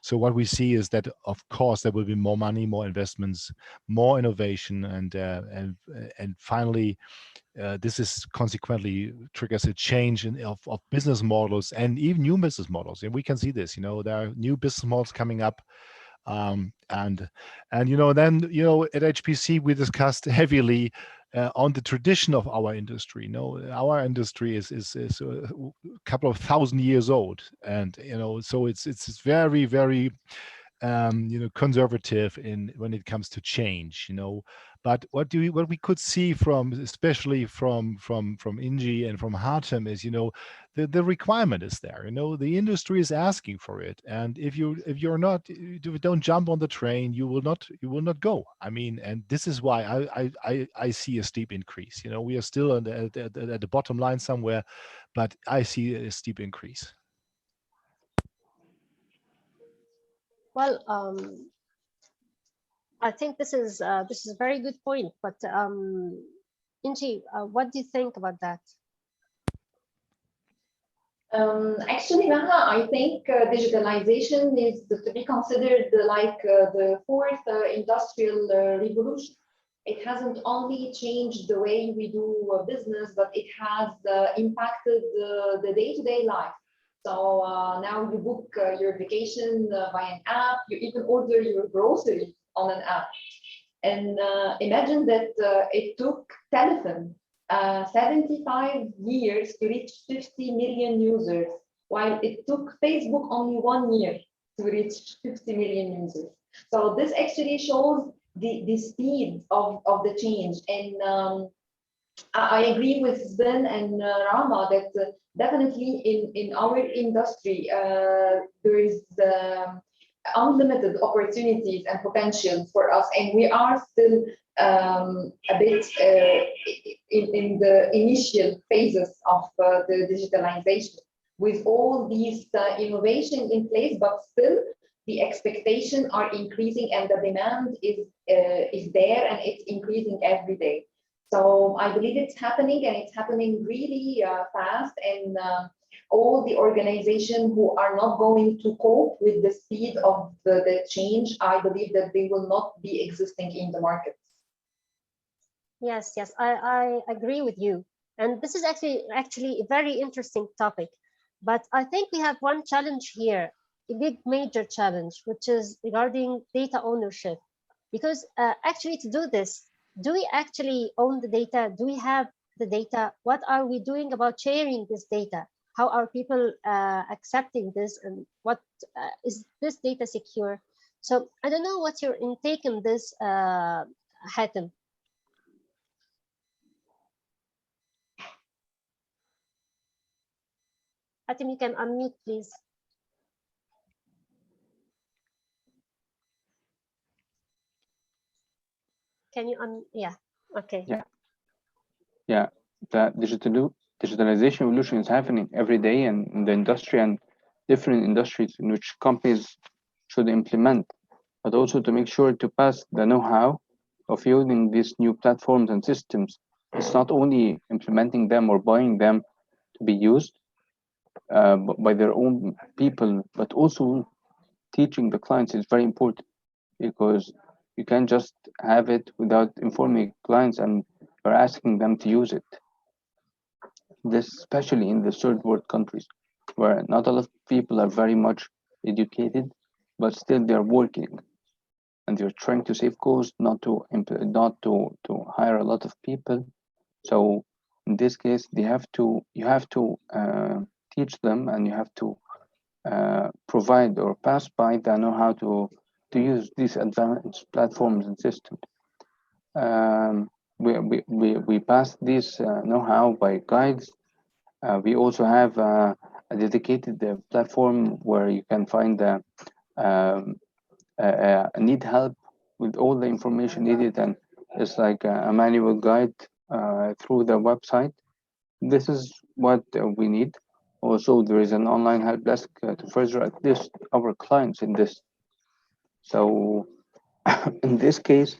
So what we see is that, of course, there will be more money, more investments, more innovation, and finally, this is consequently triggers a change of business models, and even new business models. And we can see this. There are new business models coming up. And then at HPC we discussed heavily on the tradition of our industry. Our industry is a couple of thousand years old, and so it's very, very conservative when it comes to change. But what we could see especially from Inji and from Hatem is the requirement is there. The industry is asking for it, and if you don't jump on the train, you will not go. I mean, and this is why I see a steep increase. We are still at the bottom line somewhere, but I see a steep increase. Well, I think this is a very good point. But Inji, what do you think about that? Actually, Maha, I think digitalization is to be considered like the fourth industrial revolution. It hasn't only changed the way we do business, but it has impacted the day-to-day life. So now you book your vacation by an app, you even order your groceries on an app. And imagine that it took telephone 75 years to reach 50 million users, while it took Facebook only 1 year to reach 50 million users. So this actually shows the speed of the change. And I agree with Sven and Rama that definitely in our industry, there is unlimited opportunities and potential for us, and we are still a bit in the initial phases of the digitalization, with all these innovations in place, but still the expectations are increasing and the demand is there, and it's increasing every day. So I believe it's happening, and it's happening really fast, and all the organizations who are not going to cope with the speed of the change, I believe that they will not be existing in the market. Yes, I agree with you. And this is actually a very interesting topic, But I think we have one challenge here, a big major challenge, which is regarding data ownership. Because actually to do this, do we actually own the data? Do we have the data? What are we doing about sharing this data? How are people accepting this? And what is this data secure? So I don't know what's your intake in this, Hatem. Hatem, you can unmute, please. Can you yeah, okay. Yeah, the digitalization evolution is happening every day in the industry and different industries in which companies should implement, but also to make sure to pass the know-how of using these new platforms and systems. It's not only implementing them or buying them to be used by their own people, but also teaching the clients is very important, because you can't just have it without informing clients and or asking them to use it. This especially in the third world countries, where not a lot of people are very much educated, but still they're working and they're trying to save costs, not to hire a lot of people. So in this case, you have to teach them, and you have to provide or pass by the know how to use these advanced platforms and systems. We pass this know-how by guides. We also have a dedicated platform where you can find need help with all the information needed, and it's like a manual guide through the website. This is what we need. Also, there is an online help desk to further assist our clients in this. So, in this case,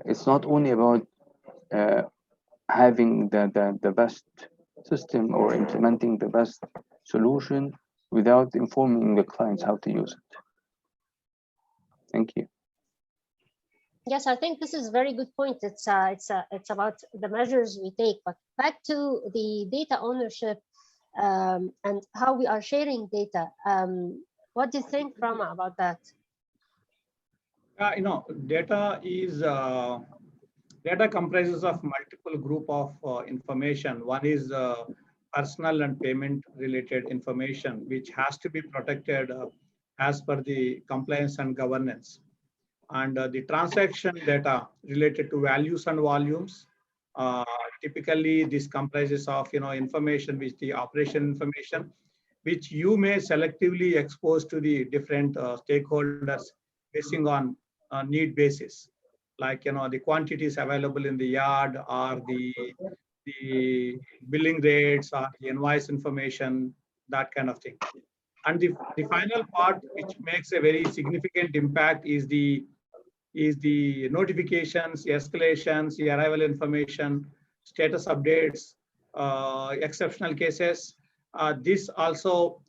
it's not only about having the best system or implementing the best solution without informing the clients how to use it. Thank you. Yes, I think this is a very good point. It's about the measures we take. But back to the data ownership and how we are sharing data. What do you think, Rama, about that? Data comprises of multiple group of information. One is personal and payment related information, which has to be protected as per the compliance and governance. And the transaction data related to values and volumes. Typically, this comprises of information which the operation information, which you may selectively expose to the different stakeholders basing on need basis, like the quantities available in the yard, or the billing rates, or the invoice information, that kind of thing. And the final part, which makes a very significant impact, is the notifications, escalations, the arrival information, status updates, exceptional cases. This also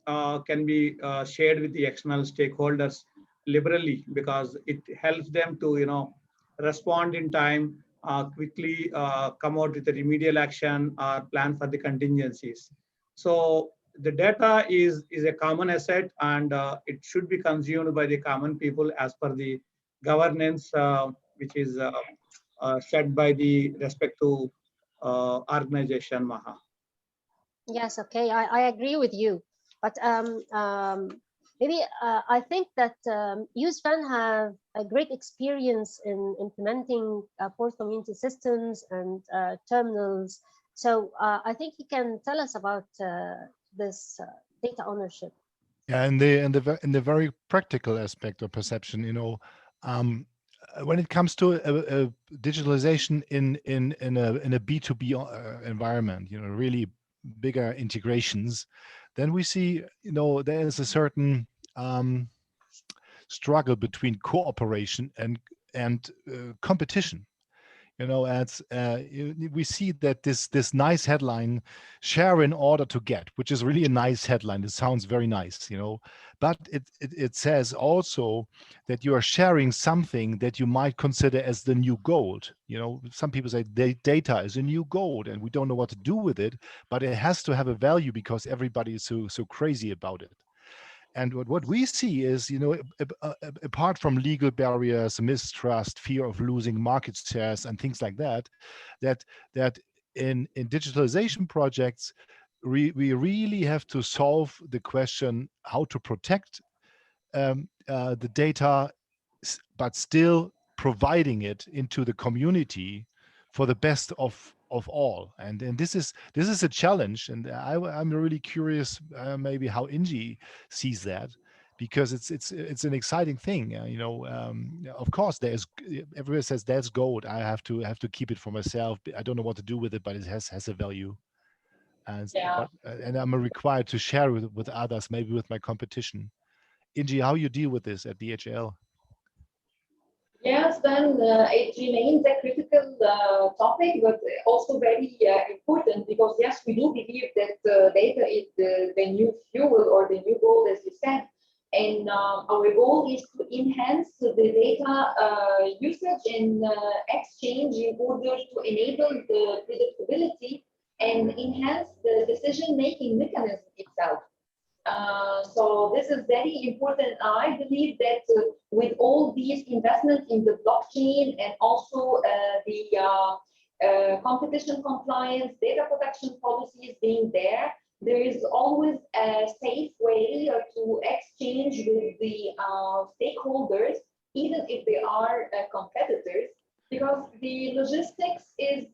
can be shared with the external stakeholders liberally, because it helps them to respond in time, quickly come out with a remedial action or plan for the contingencies. So the data is a common asset, and it should be consumed by the common people as per the governance which is set by the respective organization, Maha. Yes, okay, I agree with you. But maybe I think that USFAN have a great experience in implementing port community systems and terminals. So I think you can tell us about this data ownership. Yeah, in the very practical aspect of perception, when it comes to a digitalization in a B2B environment, really bigger integrations, then we see there is a certain struggle between cooperation and competition. You know, we see that this nice headline, share in order to get, which is really a nice headline. It sounds very nice, you know, but it says also that you are sharing something that you might consider as the new gold. You know, some people say data is a new gold and we don't know what to do with it, but it has to have a value because everybody is so crazy about it. And what we see is, you know, apart from legal barriers, mistrust, fear of losing market shares, and things like that, that in digitalization projects, we really have to solve the question how to protect the data, but still providing it into the community for the best of all. And this is a challenge, and I'm really curious maybe how Inji sees that, because it's an exciting thing. You know, of course there's, everybody says that's gold. I have to keep it for myself. I don't know what to do with it, but it has a value. And Yeah. but and I'm required to share with others, maybe with my competition. Inji, how you deal with this at DHL? Yes, then it remains a critical topic, but also very important, because yes, we do believe that data is the new fuel or the new gold, as you said. And our goal is to enhance the data usage and exchange in order to enable the predictability and enhance the decision-making mechanism itself. So this is very important. I believe that with all these investments in the blockchain and also the competition compliance, data protection policies being there, there is always a safe way to exchange with the stakeholders, even if they are competitors, because the logistics is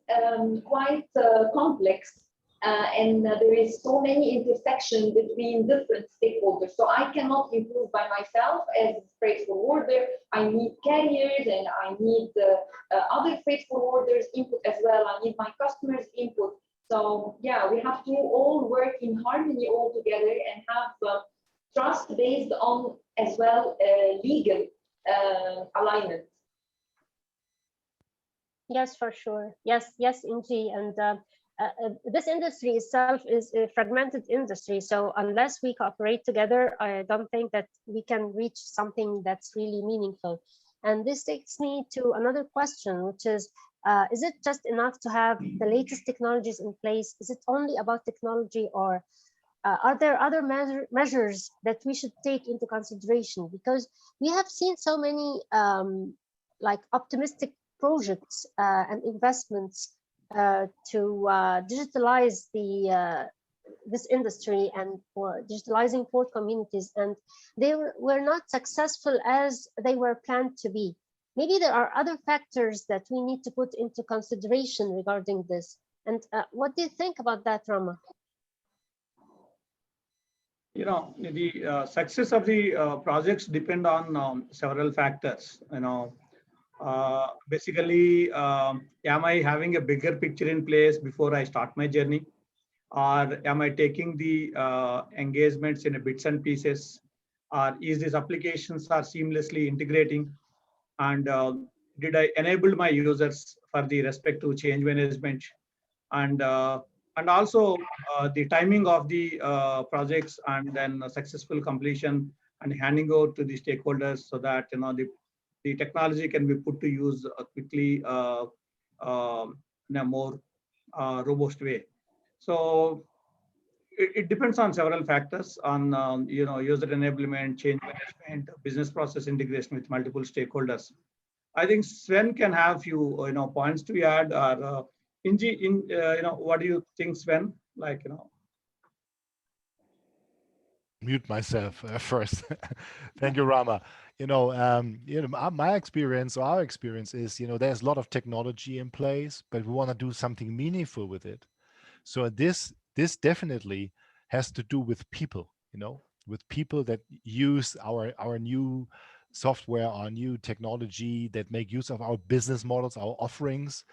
quite complex. And there is so many intersections between different stakeholders. So I cannot improve by myself as freight forwarder. I need carriers and I need other freight forwarders input as well. I need my customers input. So yeah, we have to all work in harmony all together and have trust based on as well legal alignment. Yes, for sure. Yes, Inji. And this industry itself is a fragmented industry. So unless we cooperate together, I don't think that we can reach something that's really meaningful. And this takes me to another question, which is it just enough to have the latest technologies in place? Is it only about technology, or are there other measures that we should take into consideration? Because we have seen so many like optimistic projects and investments to digitalize this industry and for digitalizing port communities, and they were not successful as they were planned to be. Maybe there are other factors that we need to put into consideration regarding this. And what do you think about that, Rama? You know, the success of the projects depend on several factors. You know, basically, am I having a bigger picture in place before I start my journey, or am I taking the engagements in a bits and pieces, or is these applications are seamlessly integrating, and did I enable my users for the respective change management, and and also the timing of the projects, and then successful completion and handing over to the stakeholders, so that you know the technology can be put to use quickly in a more robust way. So it depends on several factors on you know, user enablement, change management, business process integration with multiple stakeholders. I think Sven can have few you know, points to add, or you know, what do you think, Sven? Like, you know. Mute myself first. Thank you, Rama. You know, my experience, or our experience is, you know, there's a lot of technology in place, but we want to do something meaningful with it. So this definitely has to do with people, you know, with people that use our new software, our new technology, that make use of our business models, our offerings.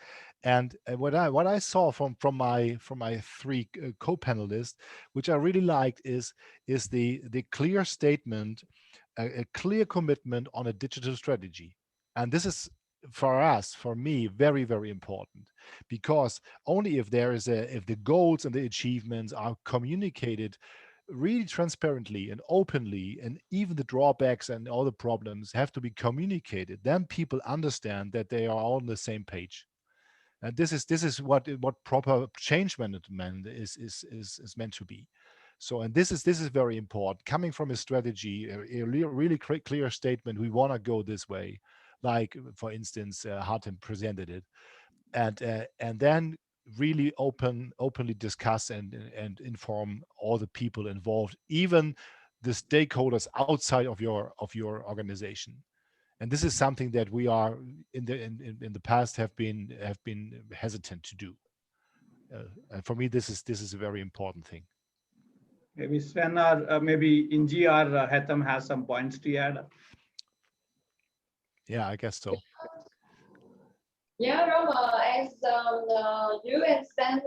And what I saw from my three co-panelists, which I really liked, is the clear statement, a clear commitment on a digital strategy. And this is for us, for me, very, very important, because only if if the goals and the achievements are communicated really transparently and openly, and even the drawbacks and all the problems have to be communicated, then people understand that they are all on the same page. And this is what proper change management is meant to be. So, and this is very important. Coming from a strategy, a really clear statement, we want to go this way, like for instance, Hartem presented it, and then really openly discuss and inform all the people involved, even the stakeholders outside of your organization. And this is something that we are in the past have been hesitant to do. And for me, this is a very important thing. Maybe Sven or maybe Inji or Hatham has some points to add. Yeah, I guess so. Yeah, Rama, as you and Sven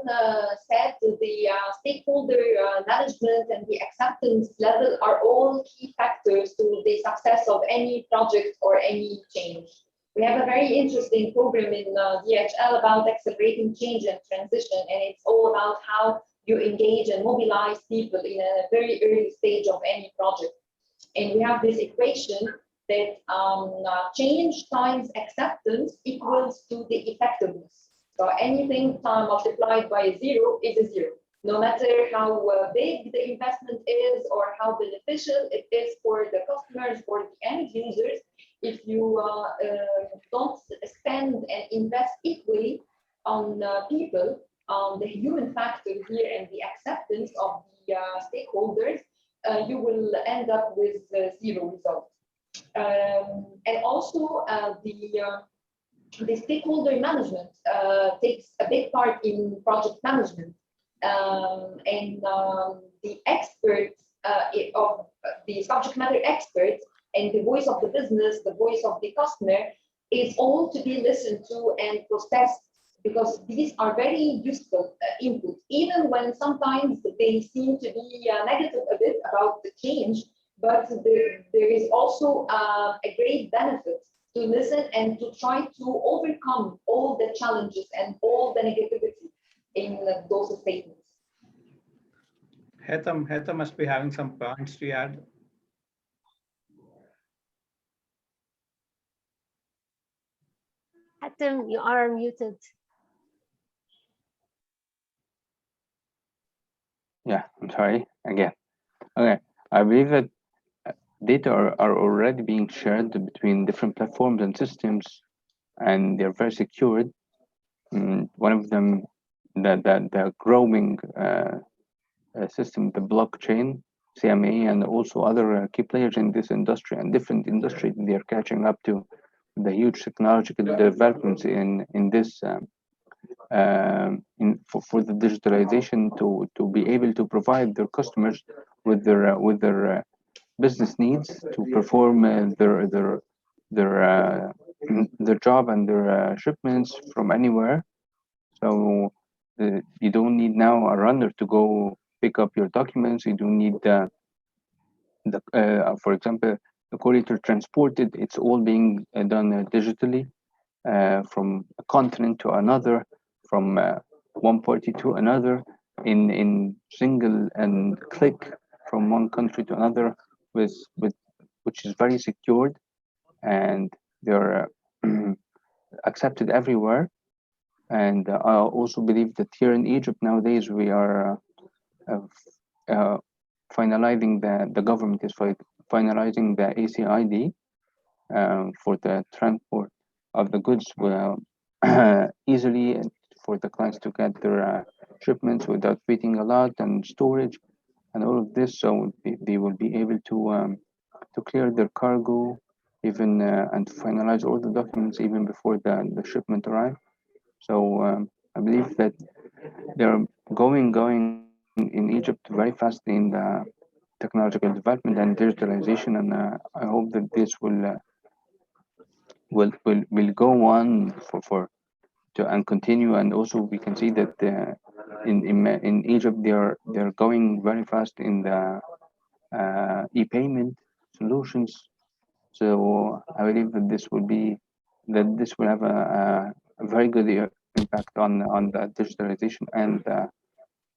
said, the stakeholder management and the acceptance level are all key factors to the success of any project or any change. We have a very interesting program in DHL about accelerating change and transition, and it's all about how you engage and mobilize people in a very early stage of any project. And we have this equation that change times acceptance equals to the effectiveness. So anything multiplied by 0 is a 0. No matter how big the investment is or how beneficial it is for the customers or the end users, if you don't spend and invest equally on people, the human factor here and the acceptance of the stakeholders, you will end up with 0 results. And also the stakeholder management takes a big part in project management. The experts of the subject matter experts and the voice of the business, the voice of the customer is all to be listened to and processed, because these are very useful inputs, even when sometimes they seem to be negative a bit about the change, but there is also a great benefit to listen and to try to overcome all the challenges and all the negativity in those statements. Hatham must be having some points to add. Hatem, you are muted. Yeah, I'm sorry again. Okay, I believe that data are already being shared between different platforms and systems, and they're very secured. One of them, the growing system, the blockchain, CMA, and also other key players in this industry and different industries, they are catching up to the huge technological developments in this for the digitalization to be able to provide their customers with their business needs to perform their job and their shipments from anywhere. So you don't need now a runner to go pick up your documents. You don't need for example, the courier transported. It's all being done digitally from a continent to another, from one party to another, in single and click from one country to another, with which is very secured, and they're accepted everywhere. And I also believe that here in Egypt nowadays we are finalizing the government is finalizing the ACID for the transport of the goods easily, and for the clients to get their shipments without waiting a lot, and storage and all of this. So they will be able to clear their cargo even and to finalize all the documents even before the shipment arrives. So I believe that they're going in Egypt very fast in the technological development and digitalization, and I hope that this will go on for to and continue. And also we can see that in Egypt they're going very fast in the e-payment solutions. So I believe that this will be that this will have a very good impact on the digitalization and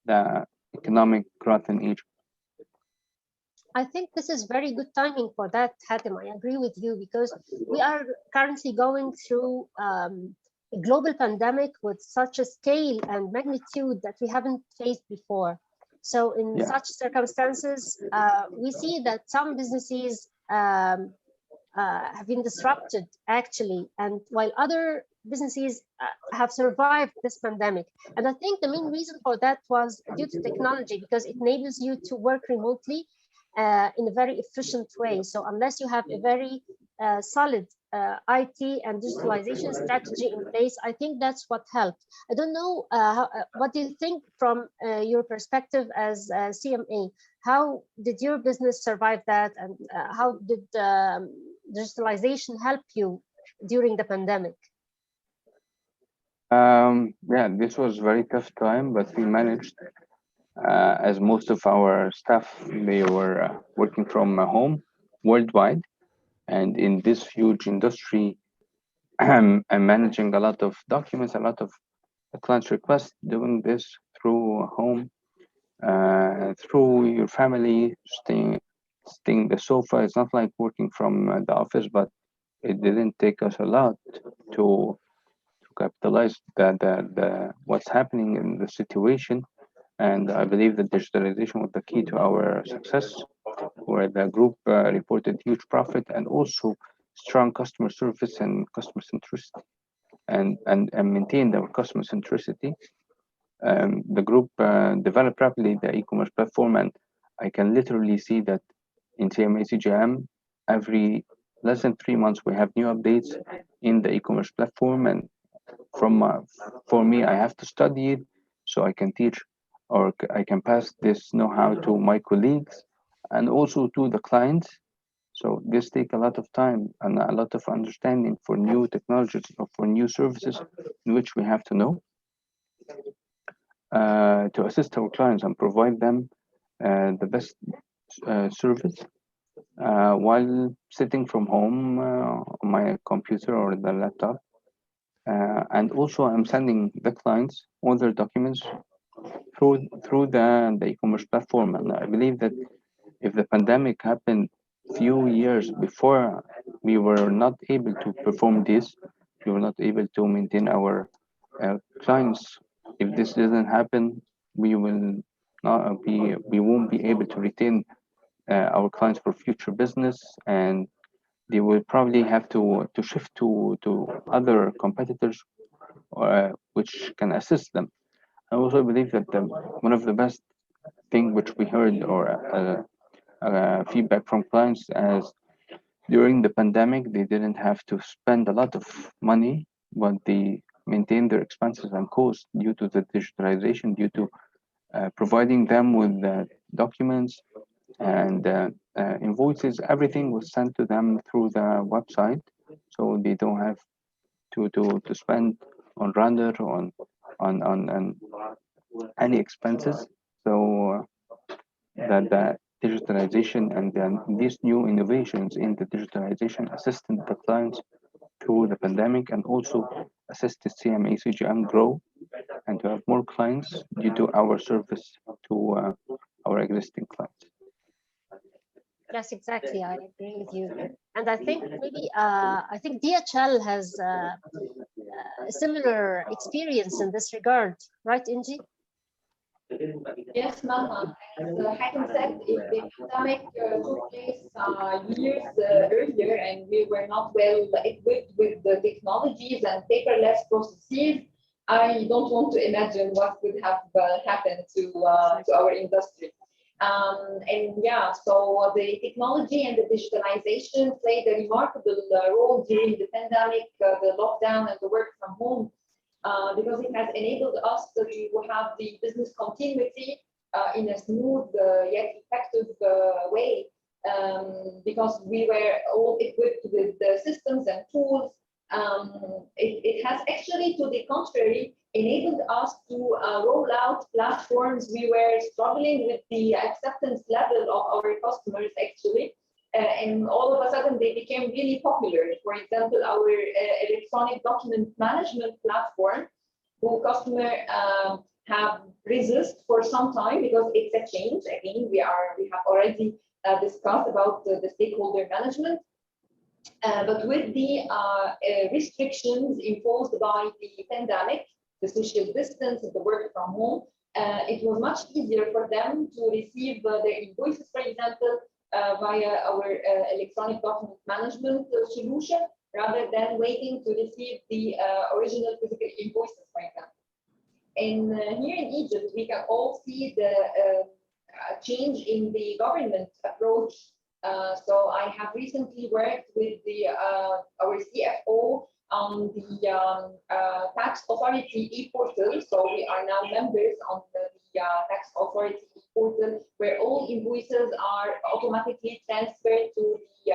the economic growth in Egypt. I think this is very good timing for that, Hatem. I agree with you because we are currently going through a global pandemic with such a scale and magnitude that we haven't faced before. So in such circumstances, we see that some businesses have been disrupted actually, and while other businesses have survived this pandemic. And I think the main reason for that was due to technology, because it enables you to work remotely in a very efficient way. So unless you have a very solid IT and digitalization strategy in place, I think that's what helped. I don't know, what do you think from your perspective as CMA? How did your business survive that, and how did digitalization help you during the pandemic? Yeah, this was very tough time, but we managed. As most of our staff, they were working from home worldwide, and in this huge industry, I'm managing a lot of documents, a lot of clients' requests, doing this through home, through your family, staying the sofa. It's not like working from the office, but it didn't take us a lot to capitalize the what's happening in the situation. And I believe that digitalization was the key to our success, where the group reported huge profit and also strong customer service and customer centricity, and maintained our customer centricity. The group developed rapidly the e-commerce platform, and I can literally see that in CMA CGM, every less than 3 months, we have new updates in the e-commerce platform. And for me, I have to study it so I can teach, or I can pass this know-how to my colleagues and also to the clients. So this takes a lot of time and a lot of understanding for new technologies or for new services in which we have to know to assist our clients and provide them the best service while sitting from home on my computer or the laptop. And also I'm sending the clients all their documents through the e-commerce platform. And I believe that if the pandemic happened few years before, we were not able to perform this. We were not able to maintain our clients. If this doesn't happen, we will not be. We won't be able to retain our clients for future business, and they will probably have to shift to other competitors, which can assist them. I also believe that one of the best thing which we heard or feedback from clients as during the pandemic, they didn't have to spend a lot of money, but they maintained their expenses and costs due to the digitalization, due to providing them with documents and invoices. Everything was sent to them through the website, so they don't have to spend on render on any expenses. So the digitalization and then these new innovations in the digitalization assisted the clients through the pandemic and also assisted CMA CGM grow and to have more clients due to our service to our existing clients. Yes, exactly. I agree with you. And I think maybe I think DHL has a similar experience in this regard, right, Inji? Yes, Maha. As Hatem said, if the pandemic took place years earlier and we were not well equipped with the technologies and paperless processes, I don't want to imagine what could have happened to our industry. And yeah, so the technology and the digitalization played a remarkable role during the pandemic, the lockdown and the work from home. Because it has enabled us to have the business continuity in a smooth yet effective way, because we were all equipped with the systems and tools. It has actually, to the contrary, enabled us to roll out platforms. We were struggling with the acceptance level of our customers, actually. and all of a sudden they became really popular. For example, our electronic document management platform, who customer have resist for some time because it's a change. Again, we have already discussed about the stakeholder management. But with the restrictions imposed by the pandemic, the social distance, the work from home, it was much easier for them to receive their invoices, for example, via our electronic document management solution, rather than waiting to receive the original physical invoices, for example. And here in Egypt, we can all see the change in the government approach. So I have recently worked with our CFO on the tax authority e-portal. So we are now members on the tax authority e-portal, where all invoices are automatically transferred to the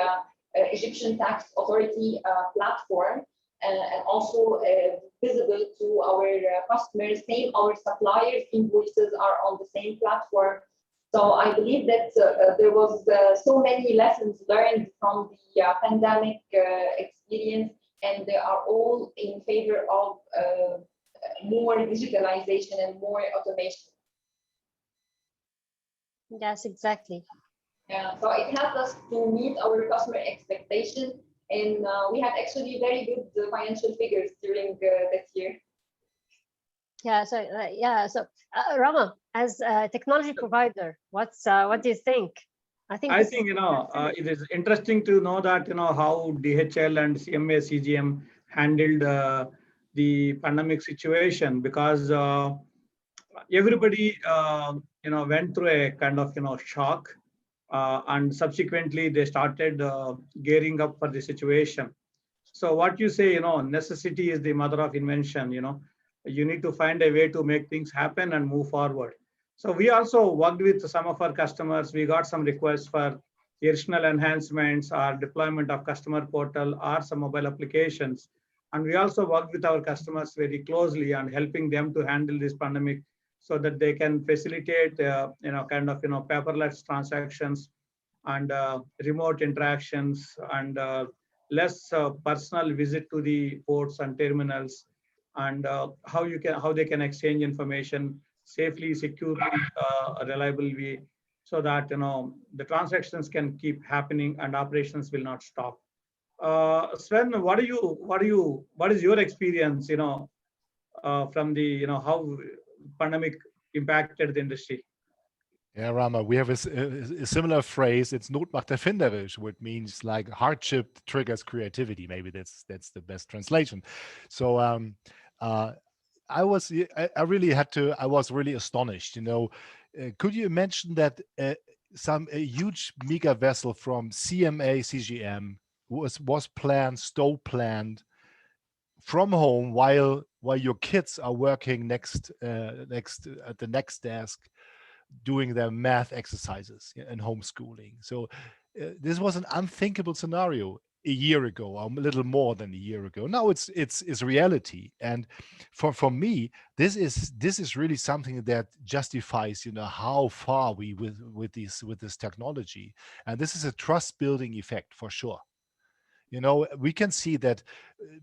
Egyptian tax authority platform, and also visible to our customers. Same, our suppliers' invoices are on the same platform. So I believe that there was so many lessons learned from the pandemic experience, and they are all in favor of more digitalization and more automation. Yes, exactly. Yeah, so it helped us to meet our customer expectation, and we had actually very good financial figures during that year. Yeah. So Rama, as a technology provider, what do you think? I think it is interesting to know that how DHL and CMA CGM handled the pandemic situation, because everybody went through a kind of shock, and subsequently they started gearing up for the situation. So what you say, necessity is the mother of invention. You need to find a way to make things happen and move forward. So we also worked with some of our customers. We got some requests for additional enhancements or deployment of customer portal or some mobile applications. And we also worked with our customers very closely and helping them to handle this pandemic, so that they can facilitate, paperless transactions and remote interactions, and less personal visit to the ports and terminals, and how they can exchange information safely, securely, reliably, so that the transactions can keep happening and operations will not stop. Sven, what is your experience? From the how pandemic impacted the industry? Yeah, Rama, we have a similar phrase. It's Not macht erfinderisch, which means like hardship triggers creativity. Maybe that's the best translation. So I was really astonished. Could you mention that a huge mega vessel from CMA CGM was planned from home while your kids are working next at the next desk, doing their math exercises and homeschooling. So this was an unthinkable scenario a year ago, or a little more than a year ago. Now it's reality, and for me, this is really something that justifies how far we with this technology, and this is a trust building effect for sure. We can see that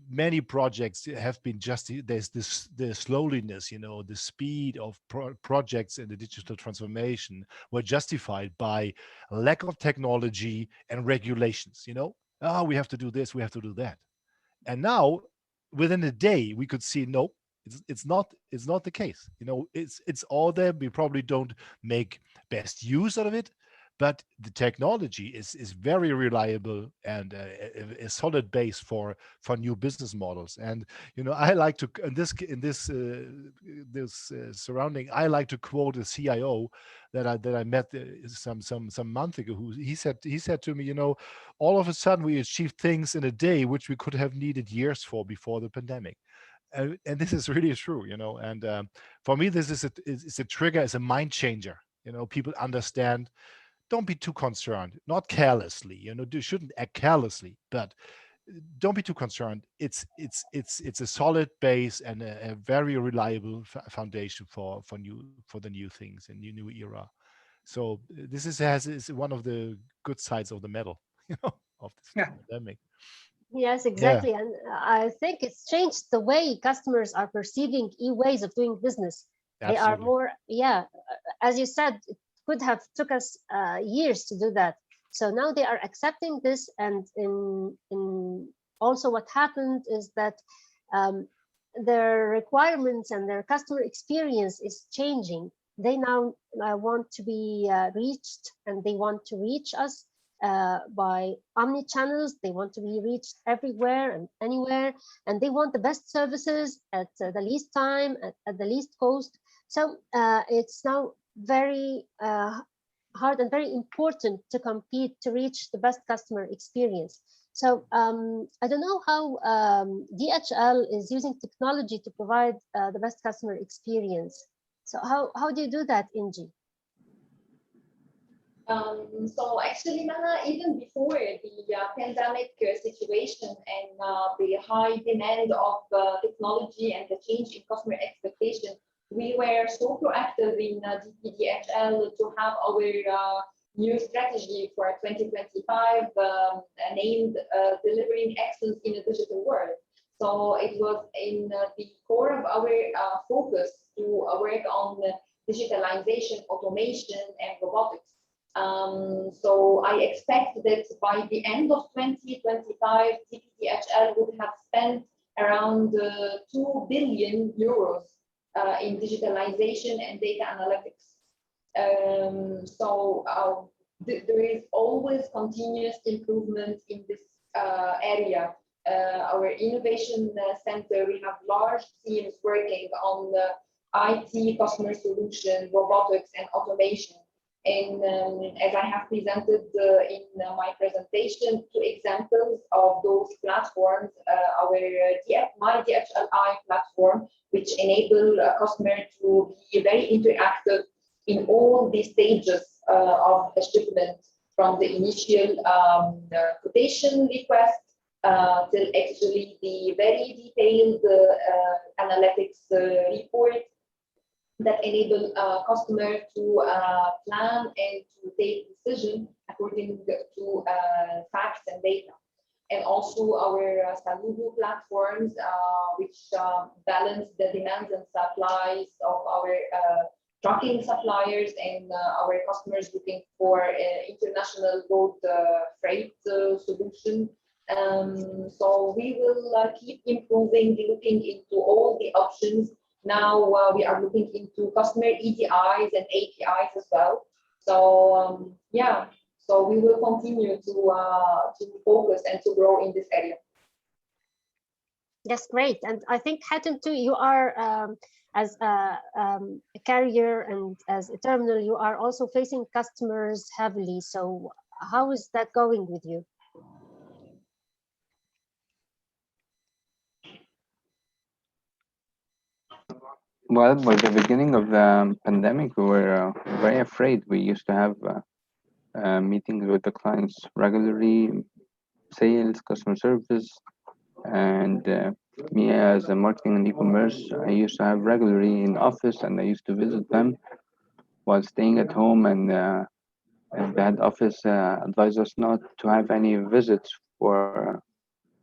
many projects have been there's the slowness, the speed of projects in the digital transformation were justified by lack of technology and regulations. We have to do this, we have to do that. And now within a day we could see, no, it's not the case. It's all there. We probably don't make best use out of it, but the technology is very reliable and a solid base for new business models. And I like to in this surrounding, I like to quote a CIO that I met some month ago, who he said to me, all of a sudden we achieved things in a day which we could have needed years for before the pandemic. And this is really true, and for me, this is a trigger, is a mind changer. People understand. Don't be too concerned, not carelessly, you shouldn't act carelessly, but don't be too concerned. It's a solid base and a very reliable foundation for the new things and new era. So this is one of the good sides of the medal. of this Yeah. pandemic. Yes, exactly. And I think it's changed the way customers are perceiving e-ways of doing business. They are Absolutely. more, yeah, as you said, it could have took us years to do that. So now they are accepting this, and in also what happened is that um, their requirements and their customer experience is changing. They now want to be reached, and they want to reach us by omni channels. They want to be reached everywhere and anywhere, and they want the best services at the least time, at the least cost. So it's now very hard and very important to compete to reach the best customer experience. So I don't know how DHL is using technology to provide the best customer experience. So how do you do that, Inji? So actually, Mana, even before the pandemic situation and the high demand of technology and the change in customer expectation, we were so proactive in DPDHL to have our new strategy for 2025 named Delivering Excellence in a Digital World. So it was in the core of our focus to work on digitalization, automation, and robotics. So I expect that by the end of 2025, DPDHL would have spent around 2 billion euros in digitalization and data analytics. There is always continuous improvement in this area. Our innovation center, we have large teams working on the IT, customer solution, robotics, and automation. And as I have presented in my presentation, two examples of those platforms, our My DHLi platform, which enable a customer to be very interactive in all the stages of the shipment, from the initial quotation request till actually the very detailed analytics report that enable customer to plan and to take decision according to facts and data. And also our Saludo platforms, which balance the demands and supplies of our trucking suppliers and our customers looking for international road freight solution. So we will keep improving, looking into all the options. Now we are looking into customer EDIs and APIs as well. So yeah, so we will continue to focus and to grow in this area. That's great. And I think, Hatem, too, you are, as a carrier and as a terminal, you are also facing customers heavily. So how is that going with you? Well, by the beginning of the pandemic, we were very afraid. We used to have meetings with the clients regularly, sales, customer service, and me as a marketing and e-commerce, I used to have regularly in office, and I used to visit them while staying at home. And the head office advised us not to have any visits for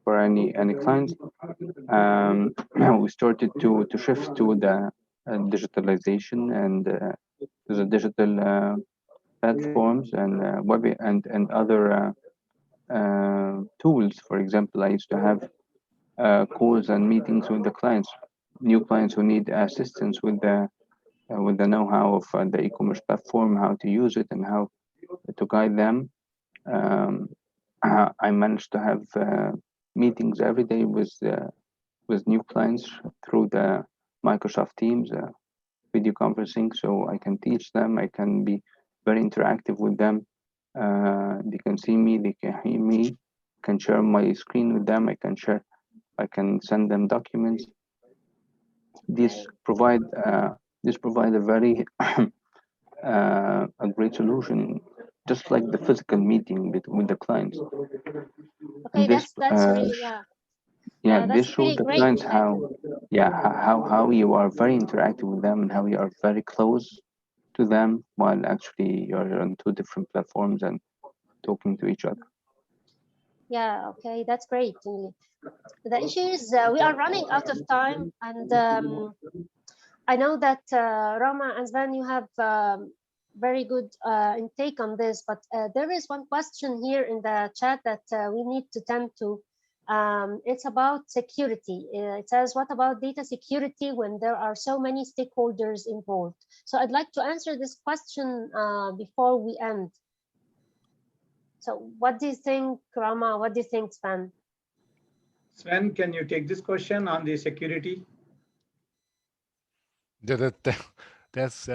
any clients. We started to shift to the digitalization and to the digital platforms and web and other tools. For example, I used to have calls and meetings with the clients, new clients who need assistance with the know-how of the e-commerce platform, how to use it and how to guide them. I managed to have meetings every day with new clients through the Microsoft Teams video conferencing, so I can teach them. I can be very interactive with them. They can see me, they can hear me, can share my screen with them. I can send them documents. This provide a very a great solution, just like the physical meeting with the clients. Okay, This that's really, this that's shows really the great. clients how you are very interactive with them and how you are very close to them while actually you're on two different platforms and talking to each other. Yeah, okay, that's great. The issue is we are running out of time, and I know that Rama and Sven, you have very good intake on this, but there is one question here in the chat that we need to tend to. It's about security. It says, what about data security when there are so many stakeholders involved? So I'd like to answer this question before we end. So what do you think, Rama? What do you think, Sven? Sven, can you take this question on the security? That's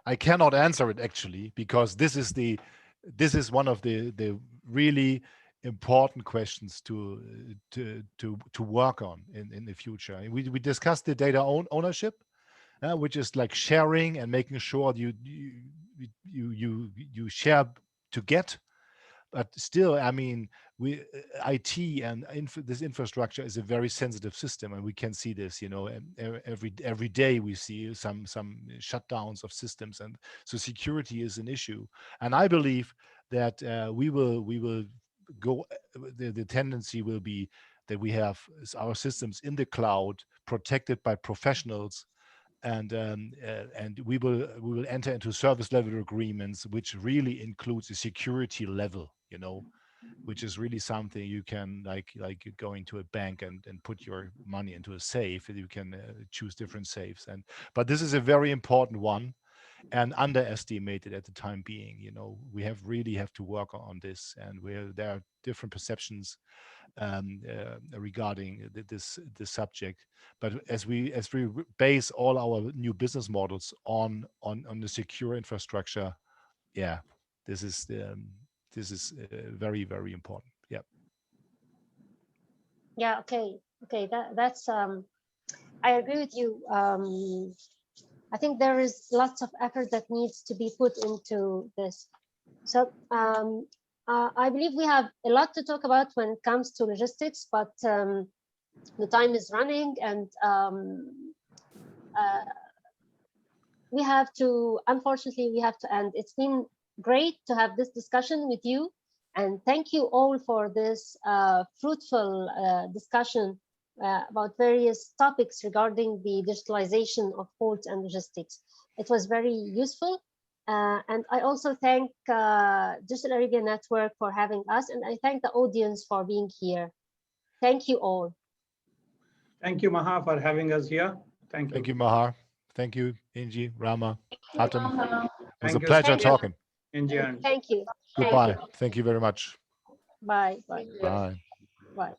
I cannot answer it actually, because this is one of the really important questions to work on in the future. We discussed the data ownership, which is like sharing and making sure you share to get. But still, I mean, IT and this infrastructure is a very sensitive system, and we can see this, and every day we see some shutdowns of systems, and so security is an issue. And I believe that we will go. The tendency will be that we have our systems in the cloud, protected by professionals, and we will enter into service level agreements, which really includes a security level, which is really something you can like going to a bank and put your money into a safe. You can choose different safes, but this is a very important one and underestimated at the time being. We really have to work on this, and there are different perceptions regarding this subject. But as we base all our new business models on the secure infrastructure, yeah, this is very, very important. Yeah. Yeah, okay, that's I agree with you. I think there is lots of effort that needs to be put into this. So I believe we have a lot to talk about when it comes to logistics, but the time is running, and unfortunately, we have to end. It's been great to have this discussion with you, and thank you all for this fruitful discussion about various topics regarding the digitalization of ports and logistics. It was very useful. And I also thank Digital Arabia Network for having us, and I thank the audience for being here. Thank you all. Thank you, Maha, for having us here. Thank you. Thank you, Mahar. Thank you, Inji, Rama, Hatem. It was a Thank you. pleasure Thank you. talking. Inji and Thank you. Goodbye. Thank you. Thank you very much. Bye. Bye. Bye. Bye.